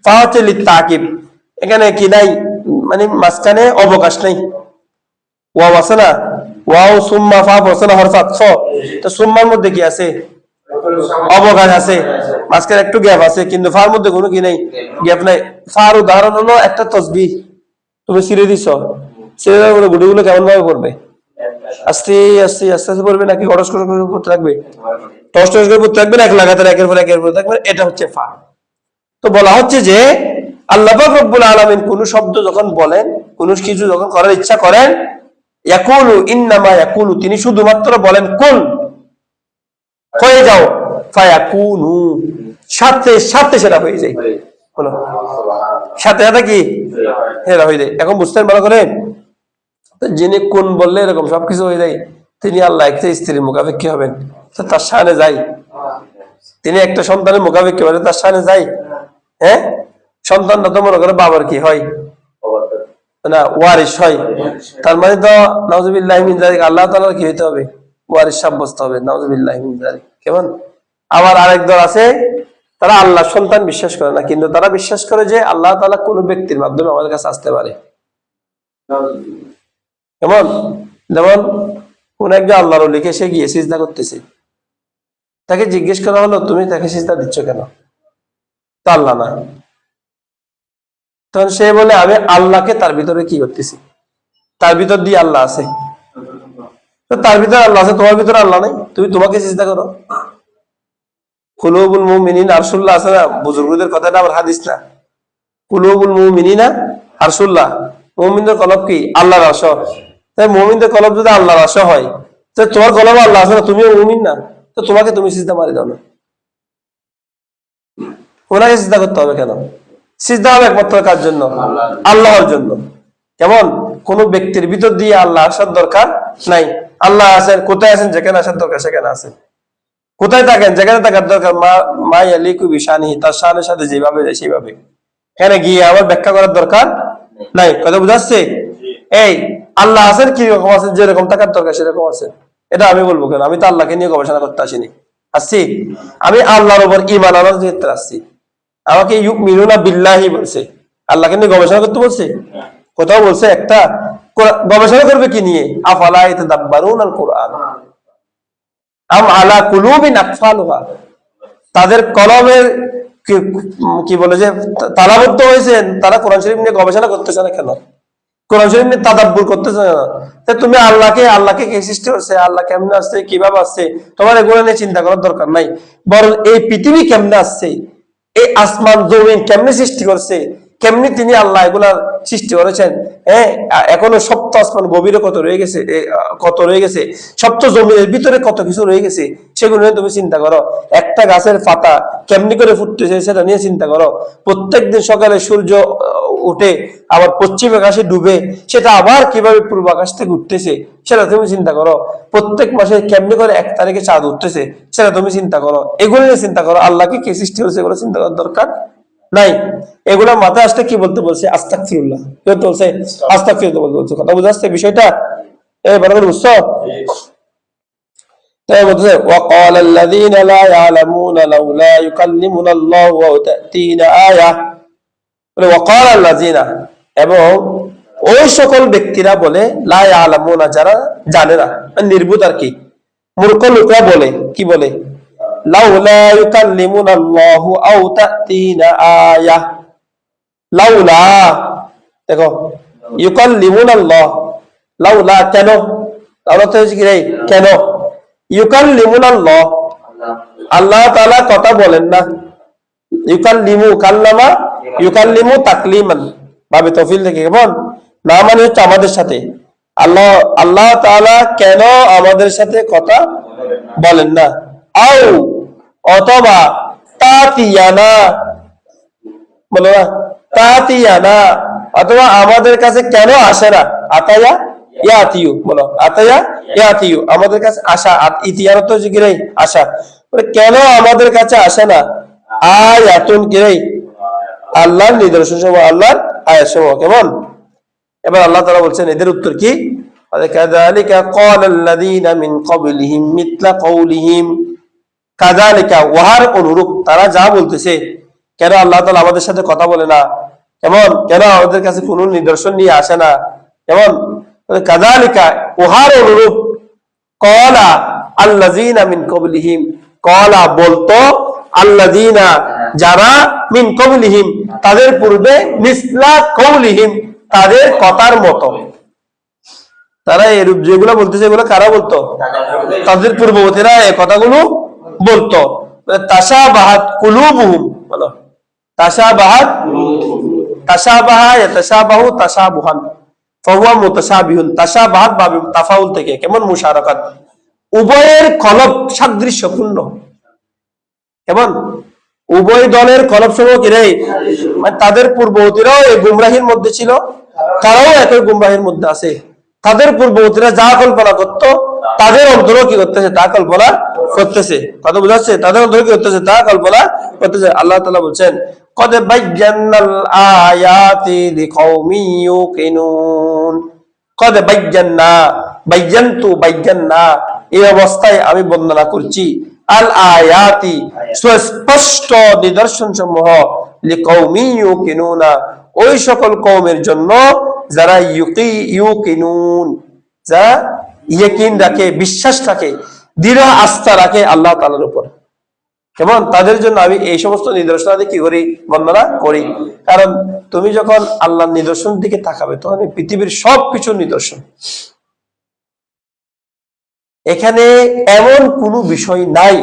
ফা হচ্ছে লিতাকিব, এখানে কি নাই, মানে মাঝখানে অবকাশ নাই। ওয়াও আছে না, ওয়াও সুম্মা ফা পড়ছে না, হরফ আতফ, তো সুম্মার মধ্যে কি আছে? অবকাশ আছে, মাঝখানে একটু গ্যাপ আছে, কিন্তু ফার মধ্যে কোনো কি নাই, গ্যাপ নাই। ফার উদাহরণ হলো একটা তসবিহ, তুমি ছিঁড়ে দিছ, ছিঁড়ে দেওয়ার পরে গুটিগুলো কেমন ভাবে পড়বে? আস্তে আস্তে আস্তে আস্তে পড়বে, নাকি খরচ করে পড়তে থাকবে? টস টস করে পড়তে থাকবে, এক লাগাতার একের পর একের পর থাকবে, এটা হচ্ছে ফা। তো বলা হচ্ছে যে আল্লাহ পাক রব্বুল আলামিন কোন শব্দ যখন বলেন, কোন কিছু যখন করার ইচ্ছা করেন, ইয়াকুলু, ইন্নামা ইয়াকুলু, তিনি শুধুমাত্র বলেন কুন, হয়ে যাও। ফায়াকুনু, সাথে সাথে সেটা হয়ে যায়। বলো, সাথে সাথে কি সেটা হয়ে যায়। এখন বুঝতেন ভালো করে, যিনি কোন বললে এরকম সবকিছু হয়ে যায়, তিনি আল্লাহ একটা স্ত্রীর মুখাপেক্ষী হবেন, তার সামনে যাই। তিনি একটা সন্তানের মুখাপেক্ষী হবেন, তার সামনে যাই। হ্যাঁ, সন্তানটা তো মনে করে বাবার কি হয় না, ওয়ারিশ হয়। তার মানে তো নাউজুবিল্লাহ মিন যালিক, আল্লাহ তাআলার কি হইতে হবে? ওয়ারিশ সাব্যস্ত হবে। নাউজুবিল্লাহ মিন যালিক। কেমন? আবার আরেক দল আছে, তারা আল্লাহ সন্তান বিশ্বাস করে না, কিন্তু তারা বিশ্বাস করে যে আল্লাহ তাআলা কোন ব্যক্তির মাধ্যমে আমাদের কাছে আসতে পারে। কেমন? যেমন কোন একজন আল্লাহর ওলিকে সে গিয়ে সিজদা করতেছে, তাকে জিজ্ঞেস করা হলো, তুমি তাকে সিজদা দিচ্ছ কেন? তা আল্লাহ না। তখন সে বলে, আমি আল্লাহকে তার ভিতরে কি করতেছি, তার ভিতর দিয়ে আল্লাহ আছে। তো তার ভিতরে আল্লাহ আছে, তোমার ভিতরে আল্লাহ নাই, তুমি তোমাকে সিজদা করো। কুলুবুল মুমিনিন আরশুল্লাহ আছে না, বুজুর্গদের কথাটা আবার হাদিস না। কুলুবুল মুমিনিনা আরশুল্লাহ, মুমিনদের কলব কি? আল্লাহর আরশ। তাই মুমিনদের কলব যদি আল্লাহর আরশ হয়, তো তোমার কলব আল্লাহ আছে না, তুমিও মুমিন না, তো তোমাকে তুমি সিজদা মারি দাও না। ওনাকে সিজদা করতে হবে কেন? সিজদা হবে একমাত্র কার জন্য? আল্লাহর জন্য। কেমন? কোন ব্যক্তির ভিতর দিয়ে আল্লাহ আসার দরকার নাই। আল্লাহ আছেন কোথায়? আছেন যেখানে আসার দরকার সেখানে আছেন। কোথায় থাকেন? যেখানে থাকার দরকার। মা ইয়ালিকু বিশানিহি, তার শানের সাথে যেভাবে যায় সেইভাবে। এখানে গিয়ে আবার ব্যাখ্যা করার দরকার নাই। কথা বুঝাচ্ছে? এই আল্লাহ আছেন কিরকম আছেন, যেরকম থাকার দরকার সেরকম আছেন। এটা আমি বলবো কেন? আমি তো আল্লাহকে নিয়ে গবেষণা করতে আসিনি, আসছি আমি আল্লাহর উপর ঈমান আনার ক্ষেত্রে আসছি। আমাকে ইউমিনুনা বিল্লাহি বলছে, আল্লাহকে নিয়ে গবেষণা করতে বলছে? কোথাও বলছে একটা? গবেষণা করবে কি নিয়ে? আফালা ইয়াতাদাব্বারুনাল কুরআন আম আলা কুলুবিন আকফালুহা, তাদের কলমের কি বলে যে তালাবদ্ধ হয়েছেন, তারা কোরআন শরীফ নিয়ে গবেষণা করতেছে না কেন? কোরআন শরীফ নিয়ে তাদাব্বুর করতেছে না? তুমি আল্লাহকে কে সৃষ্টি করছে, আল্লাহ কেমনে আসছে, কিভাবে আসছে, তোমার এগুলো নিয়ে চিন্তা করার দরকার নাই। বরং এই পৃথিবী কেমনে আসছে, এই আসমান জমিন কেমনে সৃষ্টি করছে, কেমনি তিনি আল্লাহ এগুলার সৃষ্টি করেছেন। হ্যাঁ, এখনো সপ্ত আসমান গভীরে কত রয়ে গেছে, সপ্ত জমিনের ভিতরে কত কিছু রয়ে গেছে, সেগুলো নিয়ে তুমি চিন্তা করো। একটা গাছের পাতা কেমনি করে ফুটতেছে সেটা নিয়ে চিন্তা করো। প্রত্যেকদিন সকালে সূর্য উঠে আবার পশ্চিম আকাশে ডুবে, সেটা আবার কিভাবে পূর্ব আকাশ থেকে উঠতেছে সেটা তুমি চিন্তা করো। প্রত্যেক মাসে কেমনি করে 1 তারিখে চাঁদ উঠতেছে সেটা তুমি চিন্তা করো। এগুলো নিয়ে চিন্তা করো। আল্লাহকে কে সৃষ্টি করেছে এগুলো চিন্তা করার দরকার নাই। এগুলা মাথায় আসতে কি বলতে বলছে? আস্তাগফিরুল্লাহ। কি বলতে বলছে? আস্তাগফিরুল্লাহ বলতে বলছে। কথা বুঝাচ্ছে বিষয়টা? ভালো করে বুঝছো? তাই বলছে ওয়াকাল আল্লাযীনা লা ইয়ালামুনা লাউলা ইউকাল্লিমুনা আল্লাহু ওয়া তা'তিনা আয়াহ। বলে ওয়াকাল আল্লাযীনা, এবং ওই সকল ব্যক্তিরা বলে লা ইয়ালামুনা, যারা জানে না, নির্বুধ আর কি, মূর্খ লোকরা বলে, কি বলে, লাউলা ইউকাল্লিমুনা আল্লাহু আও তাতিনা আয়া, লাউলা, দেখো ইউকাল্লিমুনা আল্লাহ, লাউলা কেন, লাউলা তো হচ্ছে কি রে, কেন, ইউকাল্লিমুনা আল্লাহ, আল্লাহ তাআলা কথা বলেন না, ইউকাল্লিমু কাল্লামা ইউকাল্লিমু তাকলিমান ভাবে তফিল থেকে, কেমন না মানে হচ্ছে আমাদের সাথে, আল্লাহ তাআলা কেন আমাদের সাথে কথা বলেন না, আও অথবা তাতিয়ানা, বলো না তাতিয়ানা, অথবা আমাদের কাছে কেন আসে না, আতায়া ইয়াতিউ, বলো আতায়া ইয়াতিউ, আমাদের কাছে আসা, ইতিয়ানা তো কি রে, আসা, কেন আমাদের কাছে আসে না, আয়াতুন কি রে, আল্লাহর নিদর্শন সমূহ, আল্লাহর আয়াত সমূহ, কেমন। এবার আল্লাহ তাআলা বলছেন এদের উত্তর কি, কাযালিকা ক্বালাল্লাযীনা মিন ক্বাবলিহিম মিথলা কওলিহিম, কাযালিকা ওয়ার অনুরূপ তারা যা বলতেছে, কেন আল্লাহ তাআলা আমাদের সাথে কথা বলে না, কেমন, কেন আমাদের কাছে কোনো নিদর্শন নিয়ে আসে না, কেমন, কাযালিকা ওয়ার অনুরূপ, ক্বালা আল্লাযীনা মিন ক্বাবলিহিম, ক্বালা বলতো, আল্লাযীনা যারা, মিন ক্বাবলিহিম তাদের পূর্বে, মিসলা কওলিহিম তাদের কথার মতো, তারা এরূপ যেগুলো বলতেছে এগুলো কারা বলতো, তাদের পূর্ববর্তীরা এই কথাগুলো বলতো, তাশাবাহাত কুলুবুহুম, বলো তাশাবাহাত, তাশাবাহা ইয়াতাশাবাহু তাশাবুহান ফাহুয়া মুতাশাবিহুন, তাশাবাহাত বাবে তাফাউল থেকে, কেমন মুশারাকাত, উভয়ের কলব সাদৃশ্যপূর্ণ, কেমন, উভয় দলের কলব সমূহ কি রে, মানে তাদের পূর্ববর্তীরাও এই গুমরাহির মধ্যে ছিল, তারাও একই গুমরাহির মধ্যে আছে, তাদের পূর্ববর্তীরা যা কল্পনা করতো তাদের অন্তরও কি করতেছে, তা কল্পনা করতেছে, কথা বুঝাচ্ছে, তাদের অন্তর কি করতেছে, তা কল্পনা করতেছে। আল্লাহ তাআলা বলছেন কদ বায়্যানাল আয়াতি লিকাওমি ইউকিনুন, কদ বায়্যানা, বায়্যানতু, বায়্যানা এই অবস্থায় আমি বর্ণনা করছি, আল আয়াতি সুস্পষ্ট নিদর্শন সমূহ, লিকাওমি ইউকিনুনা ওই সকল কওমের জন্য যারা ইউকিনুন, যারা ইয়াকিন রাখে, বিশ্বাস রাখে, দৃঢ় আস্থা রাখে আল্লাহ তাআলার উপর, কেমন, তাদের জন্য আমি এই সমস্ত নিদর্শনাদি কি করি, বর্ণনা করি। কারণ তুমি যখন আল্লাহর নিদর্শন দিকে তাকাবে তখন পৃথিবীর সবকিছুর নিদর্শন, এখানে এমন কোনো বিষয় নাই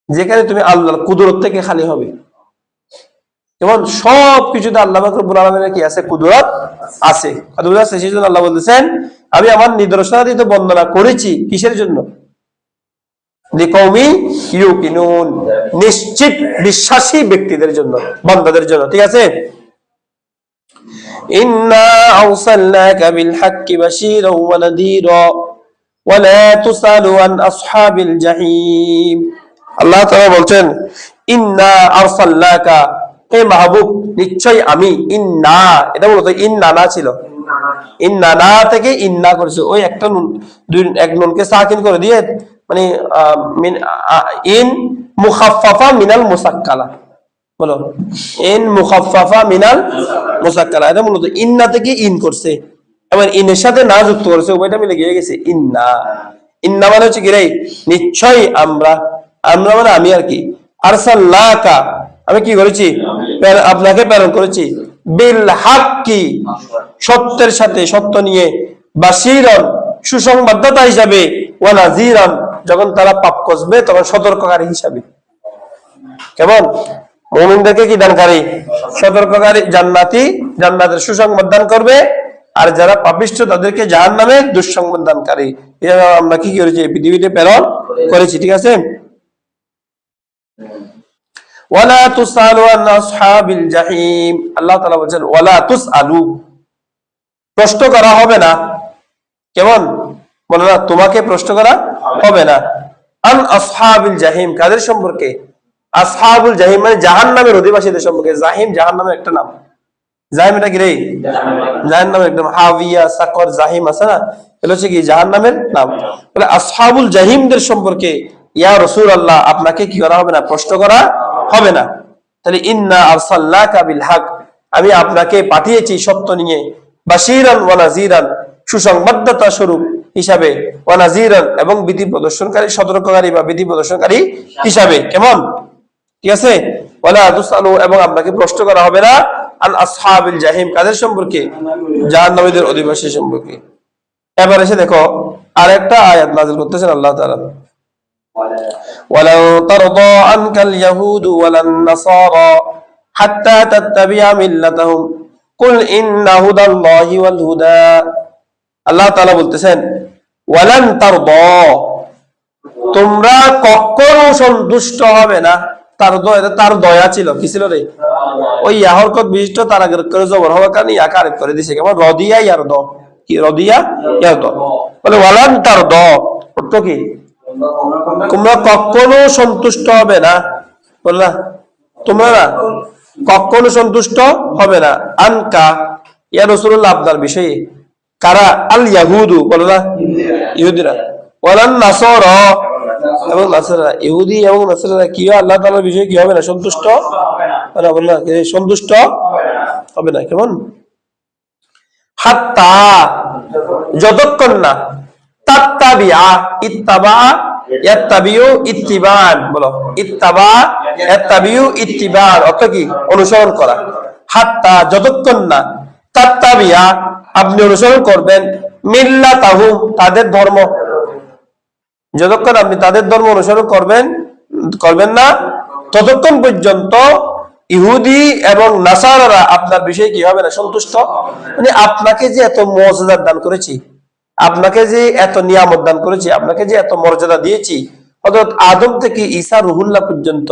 যেখানে তুমি আল্লাহর কুদরত থেকে খালি হবে, যেমন সবকিছুতে আল্লাহ রব্বুল আলামিনের কি আছে, কুদরত আছে, কুদরত আছে। সেজন্য আল্লাহ বলতেছেন আমি আমার নিদর্শনাদি তো বর্ণনা করেছি, কিসের জন্য, লিকাওমি ইউকিনুন নিশ্চিত বিশ্বাসী ব্যক্তিদের জন্য, বান্দাদের জন্য, ঠিক আছে। ইন্না আরসালনাকা বিল হাক্কি বাশীরাও ওয়া নাযীরা ওয়া লা তুসালু আন আসহাবিল জাহিম, আল্লাহ তাআলা বলছেন ইন্না আরসালনাকা, হে মাহবুব নিশ্চয় আমি, ইন্না এটা বলতো ইন্নানা ছিল, ইন্নানা থেকে ইন্না করেছে, ওই একটা নুন, এক নুনকে সাকিন করে দিয়ে, মানে ইন মুখাফফাফা মিনাল মুসাক্কালা, বলো ইন মুখাফফাফা মিনাল মুসাক্কালা, এটা মূলত ইন্না থেকে ইন করছে, এবার ইনের সাথে না যুক্ত করেছে, ওইটা মিলে গিয়ে গেছে ইন্না। ইন্না মানে হচ্ছে কি রে, নিশ্চয় আমরা, আমরা মানে আমি আর কি, আরসালনাকা আমি কি করেছি, আপনাকে প্রেরণ করেছি, বিল হাক্কি সত্যের সাথে, সত্য নিয়ে, বাশীরান সুসংবাদদাতা হিসাবে, ওয়া নাযীরান যখন তারা পাপ করবে তখন সতর্ককারী হিসাবে, কেমন, মুমিনদেরকে কি দানকারী, সতর্ককারী, জান্নাতি, জান্নাতের সুসংবাদ দান করবে, আর যারা পাপিষ্ঠ তাদেরকে জাহান্নামের দুঃসংবাদ দানকারী, এটা আমরা কি করেছি, পৃথিবীতে প্রেরণ করেছি, ঠিক আছে। ওয়ালা তুসালু আন আসহাবিল জাহিম, আল্লাহ তাআলা বলেন ওয়ালা তুসালু, প্রশ্ন করা হবে না, কেমন, বলে না তোমাকে প্রশ্ন করা হবে না, আন আসহাবিল জাহিম কাদের সম্পর্কে, আসহাবুল জাহিম মানে জাহান্নামের অধিবাসীদের সম্পর্কে, জাহিম জাহান্নামের একটা নাম, জাহিম এটা কি রে, জাহান্নামের একদম হাবিয়া সাকর জাহিম আছে না, এগুলো হচ্ছে কি জাহান্নামের নাম, বলে আসহাবুল জাহিমদের সম্পর্কে ইয়া রাসূলুল্লাহ আপনাকে কি করা হবে না, প্রশ্ন করা হবে না। তাহলে ইন্না আরসালনাকা বিল হক, আমি আপনাকে পাঠিয়েছি সত্য নিয়ে, বাশীরান ওয়া নাযীরান, সুসংবাদদাতা স্বরূপ হিসাবে, ওয়া নাযীরান এবং ভীতি প্রদর্শনকারী, সতর্ককারী বা ভীতি প্রদর্শনকারী হিসাবে। কেমন? ঠিক আছে। ওয়ালা তুসআলু এবং আপনাকে প্রশ্ন করা হবে না আন আসহাবিল জাহিম, কাদের সম্পর্কে? জাহান্নামীদের অধিবাসী সম্পর্কে। এবার এসে দেখো আরেকটা আয়াত নাযিল করতেছেন আল্লাহ তাআলা, ওয়ালান তারদা আনকাল ইয়াহুদু ওয়ালান নাসারা হাত্তা তাত্তাবিআ মিল্লাতাহুম কুল ইন্না হুদাল্লাহি ওয়াল হুদা। আল্লাহ তাআলা বলতেছেন ওয়ালান তারদা, তোমরা কখনো সন্তুষ্ট হবে না। তার দয়া ছিল, কি ছিল রে? ওই ইয়াহরকত বিশিষ্ট তার আগে করে জবর হওয়ার কারণে ইয়াকে আরেফ করে দিয়েছে। কেমন? রদিয়া ইয়ার দ, কি রদিয়া ইয়ার দ, বলে ওয়ালান তার দ অর্থ কি? তোমরা কখনো সন্তুষ্ট হবে না, বললা তোমরা কখনো সন্তুষ্ট হবে না। আনকা ইয়া রাসূলুল্লাহ, আপনার বিষয়ে। কারা? আল ইয়াহুদু, বলো না ইহুদিরা, ওয়ালান নাসারা এবং নাসারা, ইহুদি এবং নাসারা কি আল্লাহ তাআলার বিষয়ে কি হবে না? সন্তুষ্ট হবে না, বললা সন্তুষ্ট হবে না। কেমন? হাত্তা, যতক্ষণ না, তাত্তাবিআ, ইত্তাবা ইয়াত্তাবিউ ইত্তিবান, বলো ইত্তাবা ইয়াত্তাবিউ ইত্তিবান অর্থ কি? অনুসরণ করা। হাত্তা, যতক্ষণ না, তাত্তাবিআ আপনি অনুসরণ করবেন, মিল্লাতাহুম তাদের ধর্ম, যতক্ষণ আপনি তাদের ধর্ম অনুসরণ করবেন না, ততক্ষণ পর্যন্ত ইহুদি এবং নাসারারা আপনার বিষয়ে কি হবে না? সন্তুষ্ট। মানে আপনাকে যে এত মর্যাদা দান করেছি, আপনাকে যে এত নিয়ামত দান করেছি, আপনাকে যে এত মর্যাদা দিয়েছি, হযরত আদম থেকে ঈসা রুহুল্লাহ পর্যন্ত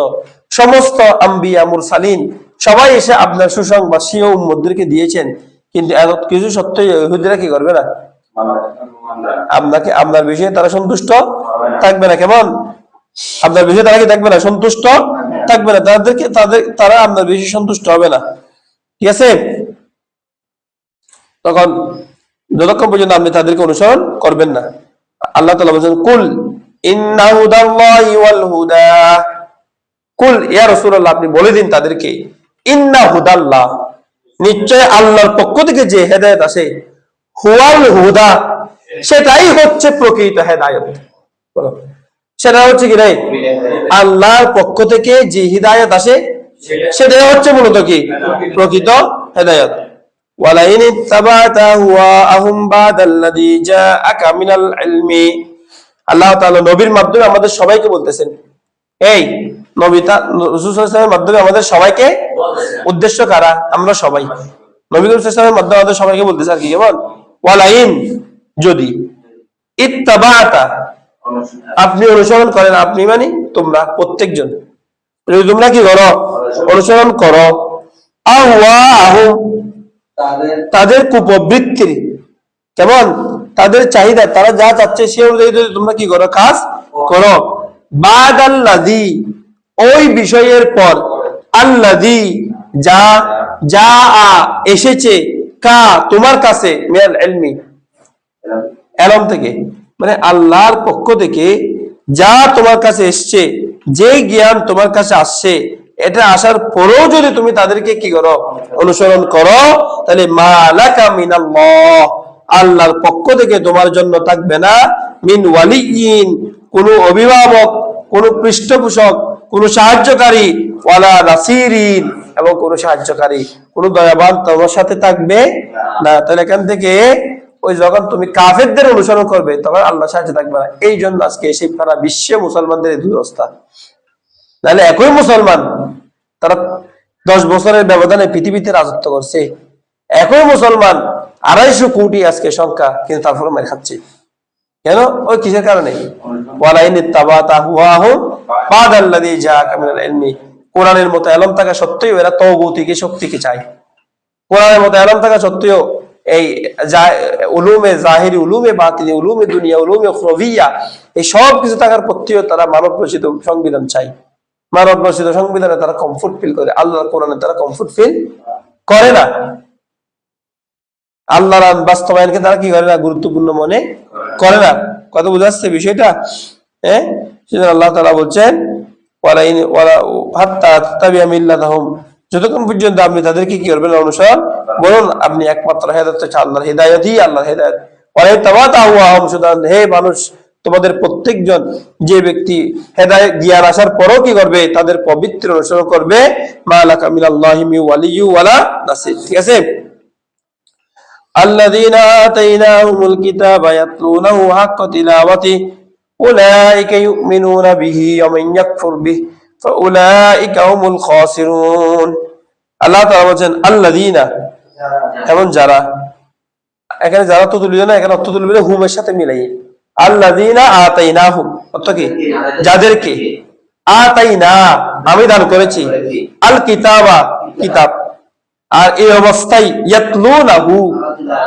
সমস্ত আম্বিয়া মুরসালিন সবাই এসে আপনার সুসংবাদ স্বীয় উম্মতদেরকে দিয়েছেন, কিন্তু এত কিছু সত্ত্বেও ইহুদিরা কি করবে না? আপনার বিষয়ে তারা সন্তুষ্ট থাকবে না। কেমন? আপনার বিষয়ে তারা কি থাকবে না? সন্তুষ্ট থাকবে না। তারা আপনার বিষয়ে সন্তুষ্ট হবে না। ঠিক আছে। তখন যতক্ষণ পর্যন্ত আপনি তাদেরকে অনুসরণ করবেন না, আল্লাহ তাআলা বলেন কুল ইন্না হুদাল্লাহি ওয়াল হুদা, কুল ইয়া রাসূলুল্লাহ আপনি বলে দিন তাদেরকে, ইন্না হুদাল্লাহ নিশ্চয় আল্লাহর পক্ষ থেকে যে হেদায়েত আসে, হুয়াল হুদা সেটাই হচ্ছে প্রকৃত হেদায়েত। বলো সেটা হচ্ছে কি রে? আল্লাহর পক্ষ থেকে যে হিদায়াত আসে সেটাই হচ্ছে মূলত কি? প্রকৃত হেদায়েত। ওয়ালাইন ইত্তাবাতা হুয়াহুম বাদাল্লাযী জাআকা মিনাল ইলমি, আল্লাহ তাআলা নবীর মাধ্যমে আমাদের সবাইকে বলতেছেন, এই নবী রাসূল সাল্লাল্লাহু আলাইহি ওয়াসাল্লামের মাধ্যমে আমাদের সবাইকে, উদ্দেশ্য কারা? আমরা সবাই। নবী রাসূল সাল্লাল্লাহু আলাইহি ওয়াসাল্লামের মাধ্যমে আমাদের সবাইকে বলতেছে আর কি, কেমন? ওয়ালাইন যদি, ইত্তাবাতা আপনি অনুসরণ করেন, আপনি মানে তোমরা প্রত্যেকজন, তোমরা কি করো? অনুসরণ করো, আহওয়াহুম তাদের কুপ্রবৃত্তির, কেমন? তাদের চাহিদা, তারা যা চাচ্ছে সে অনুযায়ী তোমরা কি করো? কাজ করো। বাদাল্লাযী ওই বিষয়ের পর, আল্লাযী যা যা এসেছে, কা তোমার কাছে, মিনাল ইলমি ইলম থেকে, মানে আল্লাহর পক্ষ থেকে যা তোমার কাছে এসছে, যে জ্ঞান তোমার কাছে আসছে, এটা আসার পরেও যদি তুমি তাদেরকে কি করো? অনুসরণ করো, তাহলে মালাকা মিনাল্লাহ আল্লাহর পক্ষ থেকে তোমার জন্য থাকবে না মিন ওয়ালিয়িন কোনো অভিভাবক, কোনো পৃষ্ঠপোষক, কোনো সাহায্যকারী, ওয়ালা নাসিরিন এবং কোনো সাহায্যকারী, কোনো দয়াবান তোমার সাথে থাকবে না। তাহলে এখান থেকে ওই যখন তুমি কাফেরদের অনুসরণ করবে তখন আল্লাহ সাহায্য থাকবে না। এই জন্য আজকে এসে সারা বিশ্বে মুসলমানদের এই দুরবস্থা। তাহলে একই মুসলমান, তারা 10 বছরের ব্যবধানে পৃথিবীতে রাজত্ব করছে, একই মুসলমান 250 কোটি আজকে সংখ্যা, কিন্তু তারপরে মার খাচ্ছে কেন? ওই কিসের কারণে? ওয়ালাইন ইত্তাবাতা হুয়াহুম বাদাল্লাযী জাআকা মিনাল ইলমি, কোরআনের মতো ইলম থাকা সত্ত্বেও এরা তাওগুতিকে শক্তিকে চায়। কোরআনের মতো ইলম থাকা সত্ত্বেও এই উলুমে জাহিরি, উলুমে বাতিনি, উলুমে দুনিয়া, উলুমে উখরাবিয়া, এই সব কিছু থাকার পত্ত্বেও তারা মানব রচিত সংবিধান চায়। মানব রচিত সংবিধানে তারা কমফোর্ট ফিল করে, আল্লাহর কোরআনে তারা কমফোর্ট ফিল করে না। আল্লাহর বাস্তবায়নকে তারা কি করে না? গুরুত্বপূর্ণ মনে করে না। কত বোঝা যাচ্ছে বিষয়টা? হ্যাঁ, সেজন্য আল্লাহ তাআলা বলছেন ওয়ালাইন ওয়ালা হাত্তা তাতাবিআ মিল্লাতাহুম, যতক্ষণ পর্যন্ত আপনি তাদেরকে কি করবেন অনুসরণ বলুন, আপনি একমাত্র হেদায়েত হচ্ছে আল্লাহর হেদায়েতই, আল্লাহর হেদায়েত। ওয়ালাই তাবাতাহু আহম, সুতরাং হে মানুষ তোমাদের প্রত্যেকজন যে ব্যক্তি হেদায়েত জ্ঞান আসার পরও কি করবে, তাদের পবিত্র অনুসরণ করবে, মা লাকা মিনাল্লাহি মিন ওয়ালিয়্যি ওয়ালা নাসির। ঠিক আছে। আল্লাযীনা আতাইনাহুমুল কিতাবা ইয়াতলুনাহু হাক্কা তিলাওয়াতিহি উলাইকা ইউমিনুনা বিহি ওয়া মান ইয়াকফুর বিহি ফাউলাইকা হুমুল খাসিরুন। আল্লাহ তাআলা বলেন আল্লাযীনা, এমন যারা, এখানে যারা তো তুলবে না, এখানে অর্থ তুলবে হুমের সাথে মিলাই। আল্লাযীনা আতাইনাহুম অর্থ কি, যাদেরকে, আতাইনা আমি দান করেছি, আল কিতাবা কিতাব, আর এই অবস্থায় ইয়াতলুনাহু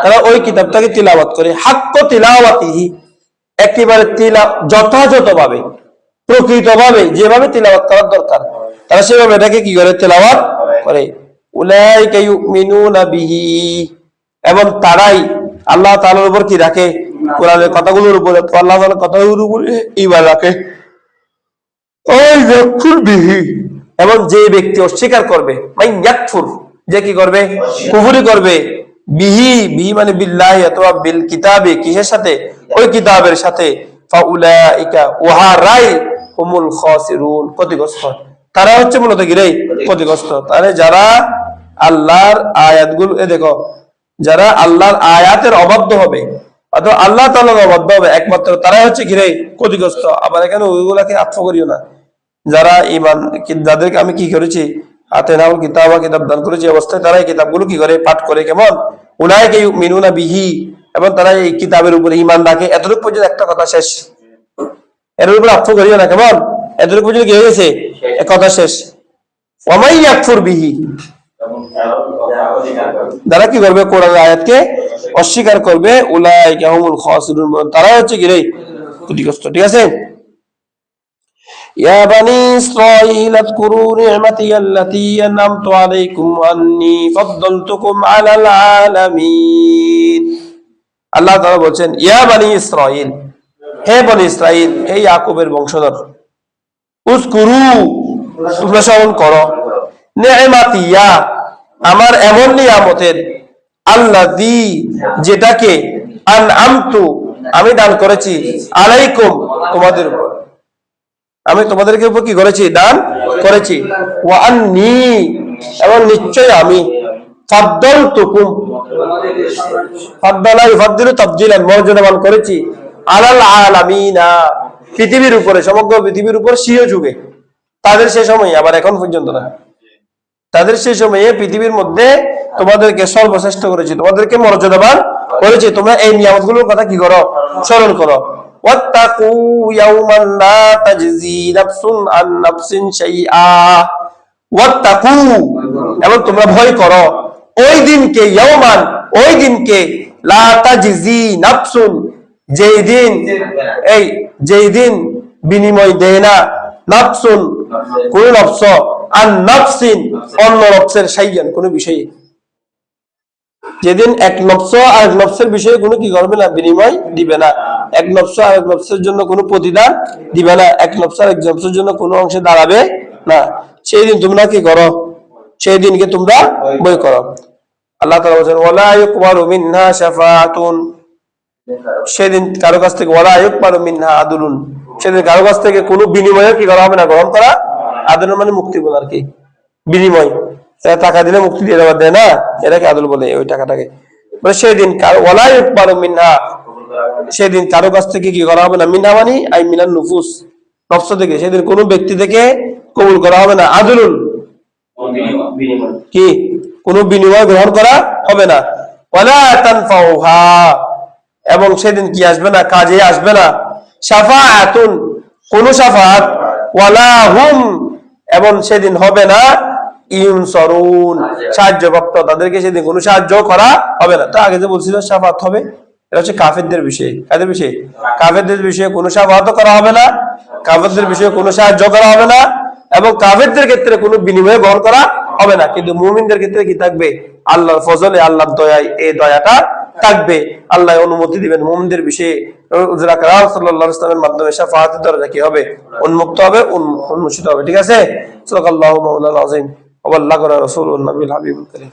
তারা ওই কিতাবটাকে তিলাওয়াত করে, হাক্কা তিলাওয়াতিহি একেবারে যথাযথভাবে, প্রকৃতভাবে যেভাবে তিলাওয়াত করার দরকার তারা সেভাবে এটাকে কি করে তিলাওয়াত করে। উলাইকা ইউমিনুনা বিহি, এবং তারাই আল্লাহ তাআলার উপর কি রাখে, কোরআনের কথাগুলোর উপর, আল্লাহ তাআলার কথাগুলোর উপর ঈমান রাখে। ওই ইয়াকফুর বিহি, এবং যে ব্যক্তি অস্বীকার করবে, মানে ইয়াকফুর যে কি করবে, কুফরি করবে, বিহি বিহি মানে বিল্লাহি অথবা বিল কিতাবে, কিসের সাথে, ওই কিতাবের সাথে, ফাউলাইকা ওয়াহারাই হুমুল খাসিরুন ক্ষতিগ্রস্ত, তারা হচ্ছে মূলত কি রে, ক্ষতিগ্রস্ত। তাহলে যারা আল্লাহর আয়াতগুলো দেখো, যারা আল্লাহর আয়াতের অবাধ্য হবে অথবা আল্লাহ তাআলার অবাধ্য হবে, একমাত্র তারাই হচ্ছে কি রে, ক্ষতিগ্রস্ত। আবার এখানে ওইগুলাকে আত্ম করিও না, যারা ঈমান, যাদেরকে আমি কি করেছি, আতাইনাহুল কিতাবা কিতাব দান করেছি অবস্থায় তারা এই কিতাবগুলো কি করে, পাঠ করে। কেমন, উলাইকা ইউমিনুনা বিহি, এবং তারা এই কিতাবের উপরে ঈমান রাখে। এতটুকু পর্যন্ত একটা কথা শেষ, এর উপরে আত্ম করিও না। কেমন, এতটুকু পর্যন্ত কি হয়ে গেছে, এক কথা শেষ। ওয়া মান ইয়াকফুর বিহি, যারা কি করবে, কোরআনের আয়াতকে অস্বীকার করবে, উলাইকা হুমুল খাসিরুন, তারা হচ্ছে কি রে, ক্ষতিগ্রস্ত। ঠিক আছে। ইয়া বানি ইসরাঈল আযকুরু নি'মাতি আল্লাতী আন'আমতু আলাইকুম ওয়া আন্নী ফাদ্দালতুকুম আলাল আলামিন। আল্লাহ তাআলা বলেন, ইয়া বানি ইসরাঈল, হে বনি ইসরাঈল, হে ইয়াকুবের বংশধর, উযকুরু তোমরা স্মরণ করো, নি'মাতিয়া আমার এমন নিয়ামতের, আল্লাযী যেটাকে, আন'আমতু আমি দান করেছি, আলাইকুম তোমাদের উপর, আমি তোমাদেরকে উপর কি করেছি, দান করেছি, ওয়া আন্নী এবং নিশ্চয় আমি, ফাদ্দালতুকুম ফাদ্দালা ইউফাদ্দিলু তাফদীলান মর্যাদাবান করেছি, আলাল আলামিনা পৃথিবীর উপরে, সমগ্র পৃথিবীর উপর স্বীয় যুগে, তাদের সে সময়, আবার এখন পর্যন্ত না, তাদের সেই সময়ে পৃথিবীর মধ্যে তোমাদেরকে সর্বশ্রেষ্ঠ করেছি, তোমাদেরকে মর্যাদাবান করেছি। তোমরা এই নিয়ামতগুলোর কথা কি করো, স্মরণ করো। ওয়াত্তাকু ইয়াওমান লা তাজজি নাফসুন আন নাফসিন শাইআ, ওয়াত্তাকু এবং তোমরা ভয় করো ওই দিনকে, ইয়াওমান ওই দিনকে, লা তাজজি নাফসুন যেই দিন, এই যেই দিন বিনিময় দেয় না, নাফসুন কোন নফস, আন নাফসিন অন্য নফসের, শাইআন কোন বিষয়ে, যেদিন এক নফস আর এক নফসের বিষয়ে কোনো কি করবে না, বিনিময় দিবে না, এক নফস আর এক নফসের জন্য কোনো প্রতিদান দিবে না, এক নফস আর এক নফসের জন্য কোনো অংশে দাঁড়াবে না, সেই দিন তোমরা কি করো, সেই দিনকে তোমরা ভয় করো। আল্লাহ তাআলা বলেন, ওয়ালা ইউকবালু মিনহা শাফাআতুন, সেদিন কারো কাছ থেকে, ওয়ালা ইউকবালু মিনহা আদলুন, সেদিন কারো কাছ থেকে কোনো বিনিময় কি করা হবে না, গ্রহণ করা। আদল মানে মুক্তি বলে আর কি, বিনিময়, টাকা দিলে মুক্তি দিয়ে দেওয়া, দেয় না, এটাকে আদল বলে, ওই টাকাটাকে বলে। সেদিন ওয়ালা ইউকবালু মিনহা, সেদিন কারো কাছ থেকে কি করা হবে না, মিনহা মানে আই মিনান নুফুস, নফস থেকে, সেদিন কোনো ব্যক্তি থেকে কবুল করা হবে না, আদলুন কি, কোনো বিনিময় গ্রহণ করা হবে না। ওয়ালা তানফাউহা এবং সেদিন কি আসবে না, কাজে আসবে না, শাফাআতুন কোন শাফাআত, ওয়ালা হুম এবং সেদিন হবে না, ইউনসরুন সাহায্যপ্রাপ্ত, তাদেরকে সেদিন কোনো সাহায্য করা হবে না। তো আগে যে বলছিল শাফাআত হবে, এটা হচ্ছে কাফেরদের বিষয়, কাদের বিষয়, কাফেরদের বিষয়ে কোনো শাফাআত করা হবে না, কাফেরদের বিষয়ে কোনো সাহায্য করা হবে না, এবং কাফেরদের ক্ষেত্রে কোনো বিনিময় গ্রহণ করা হবে না। কিন্তু মুমিনদের ক্ষেত্রে কি থাকবে, আল্লাহর ফজলে, আল্লাহর দয়ায় এই দয়াটা থাকবে, আল্লাহ অনুমতি দিবেন মুমিনদের বিষয়ে। হুজুর আকরাম সাল্লাল্লাহু আলাইহি ওয়াসাল্লামের মাধ্যমে শাফাআতের দরজা কি হবে, উন্মুক্ত হবে, উন্মোচিত হবে। ঠিক আছে, সুবহানাল্লাহু মাওলানা আযীম। ওয়া বাল্লাগানা রাসূলুন নবিয়্যুল হাবিবুল কারীম।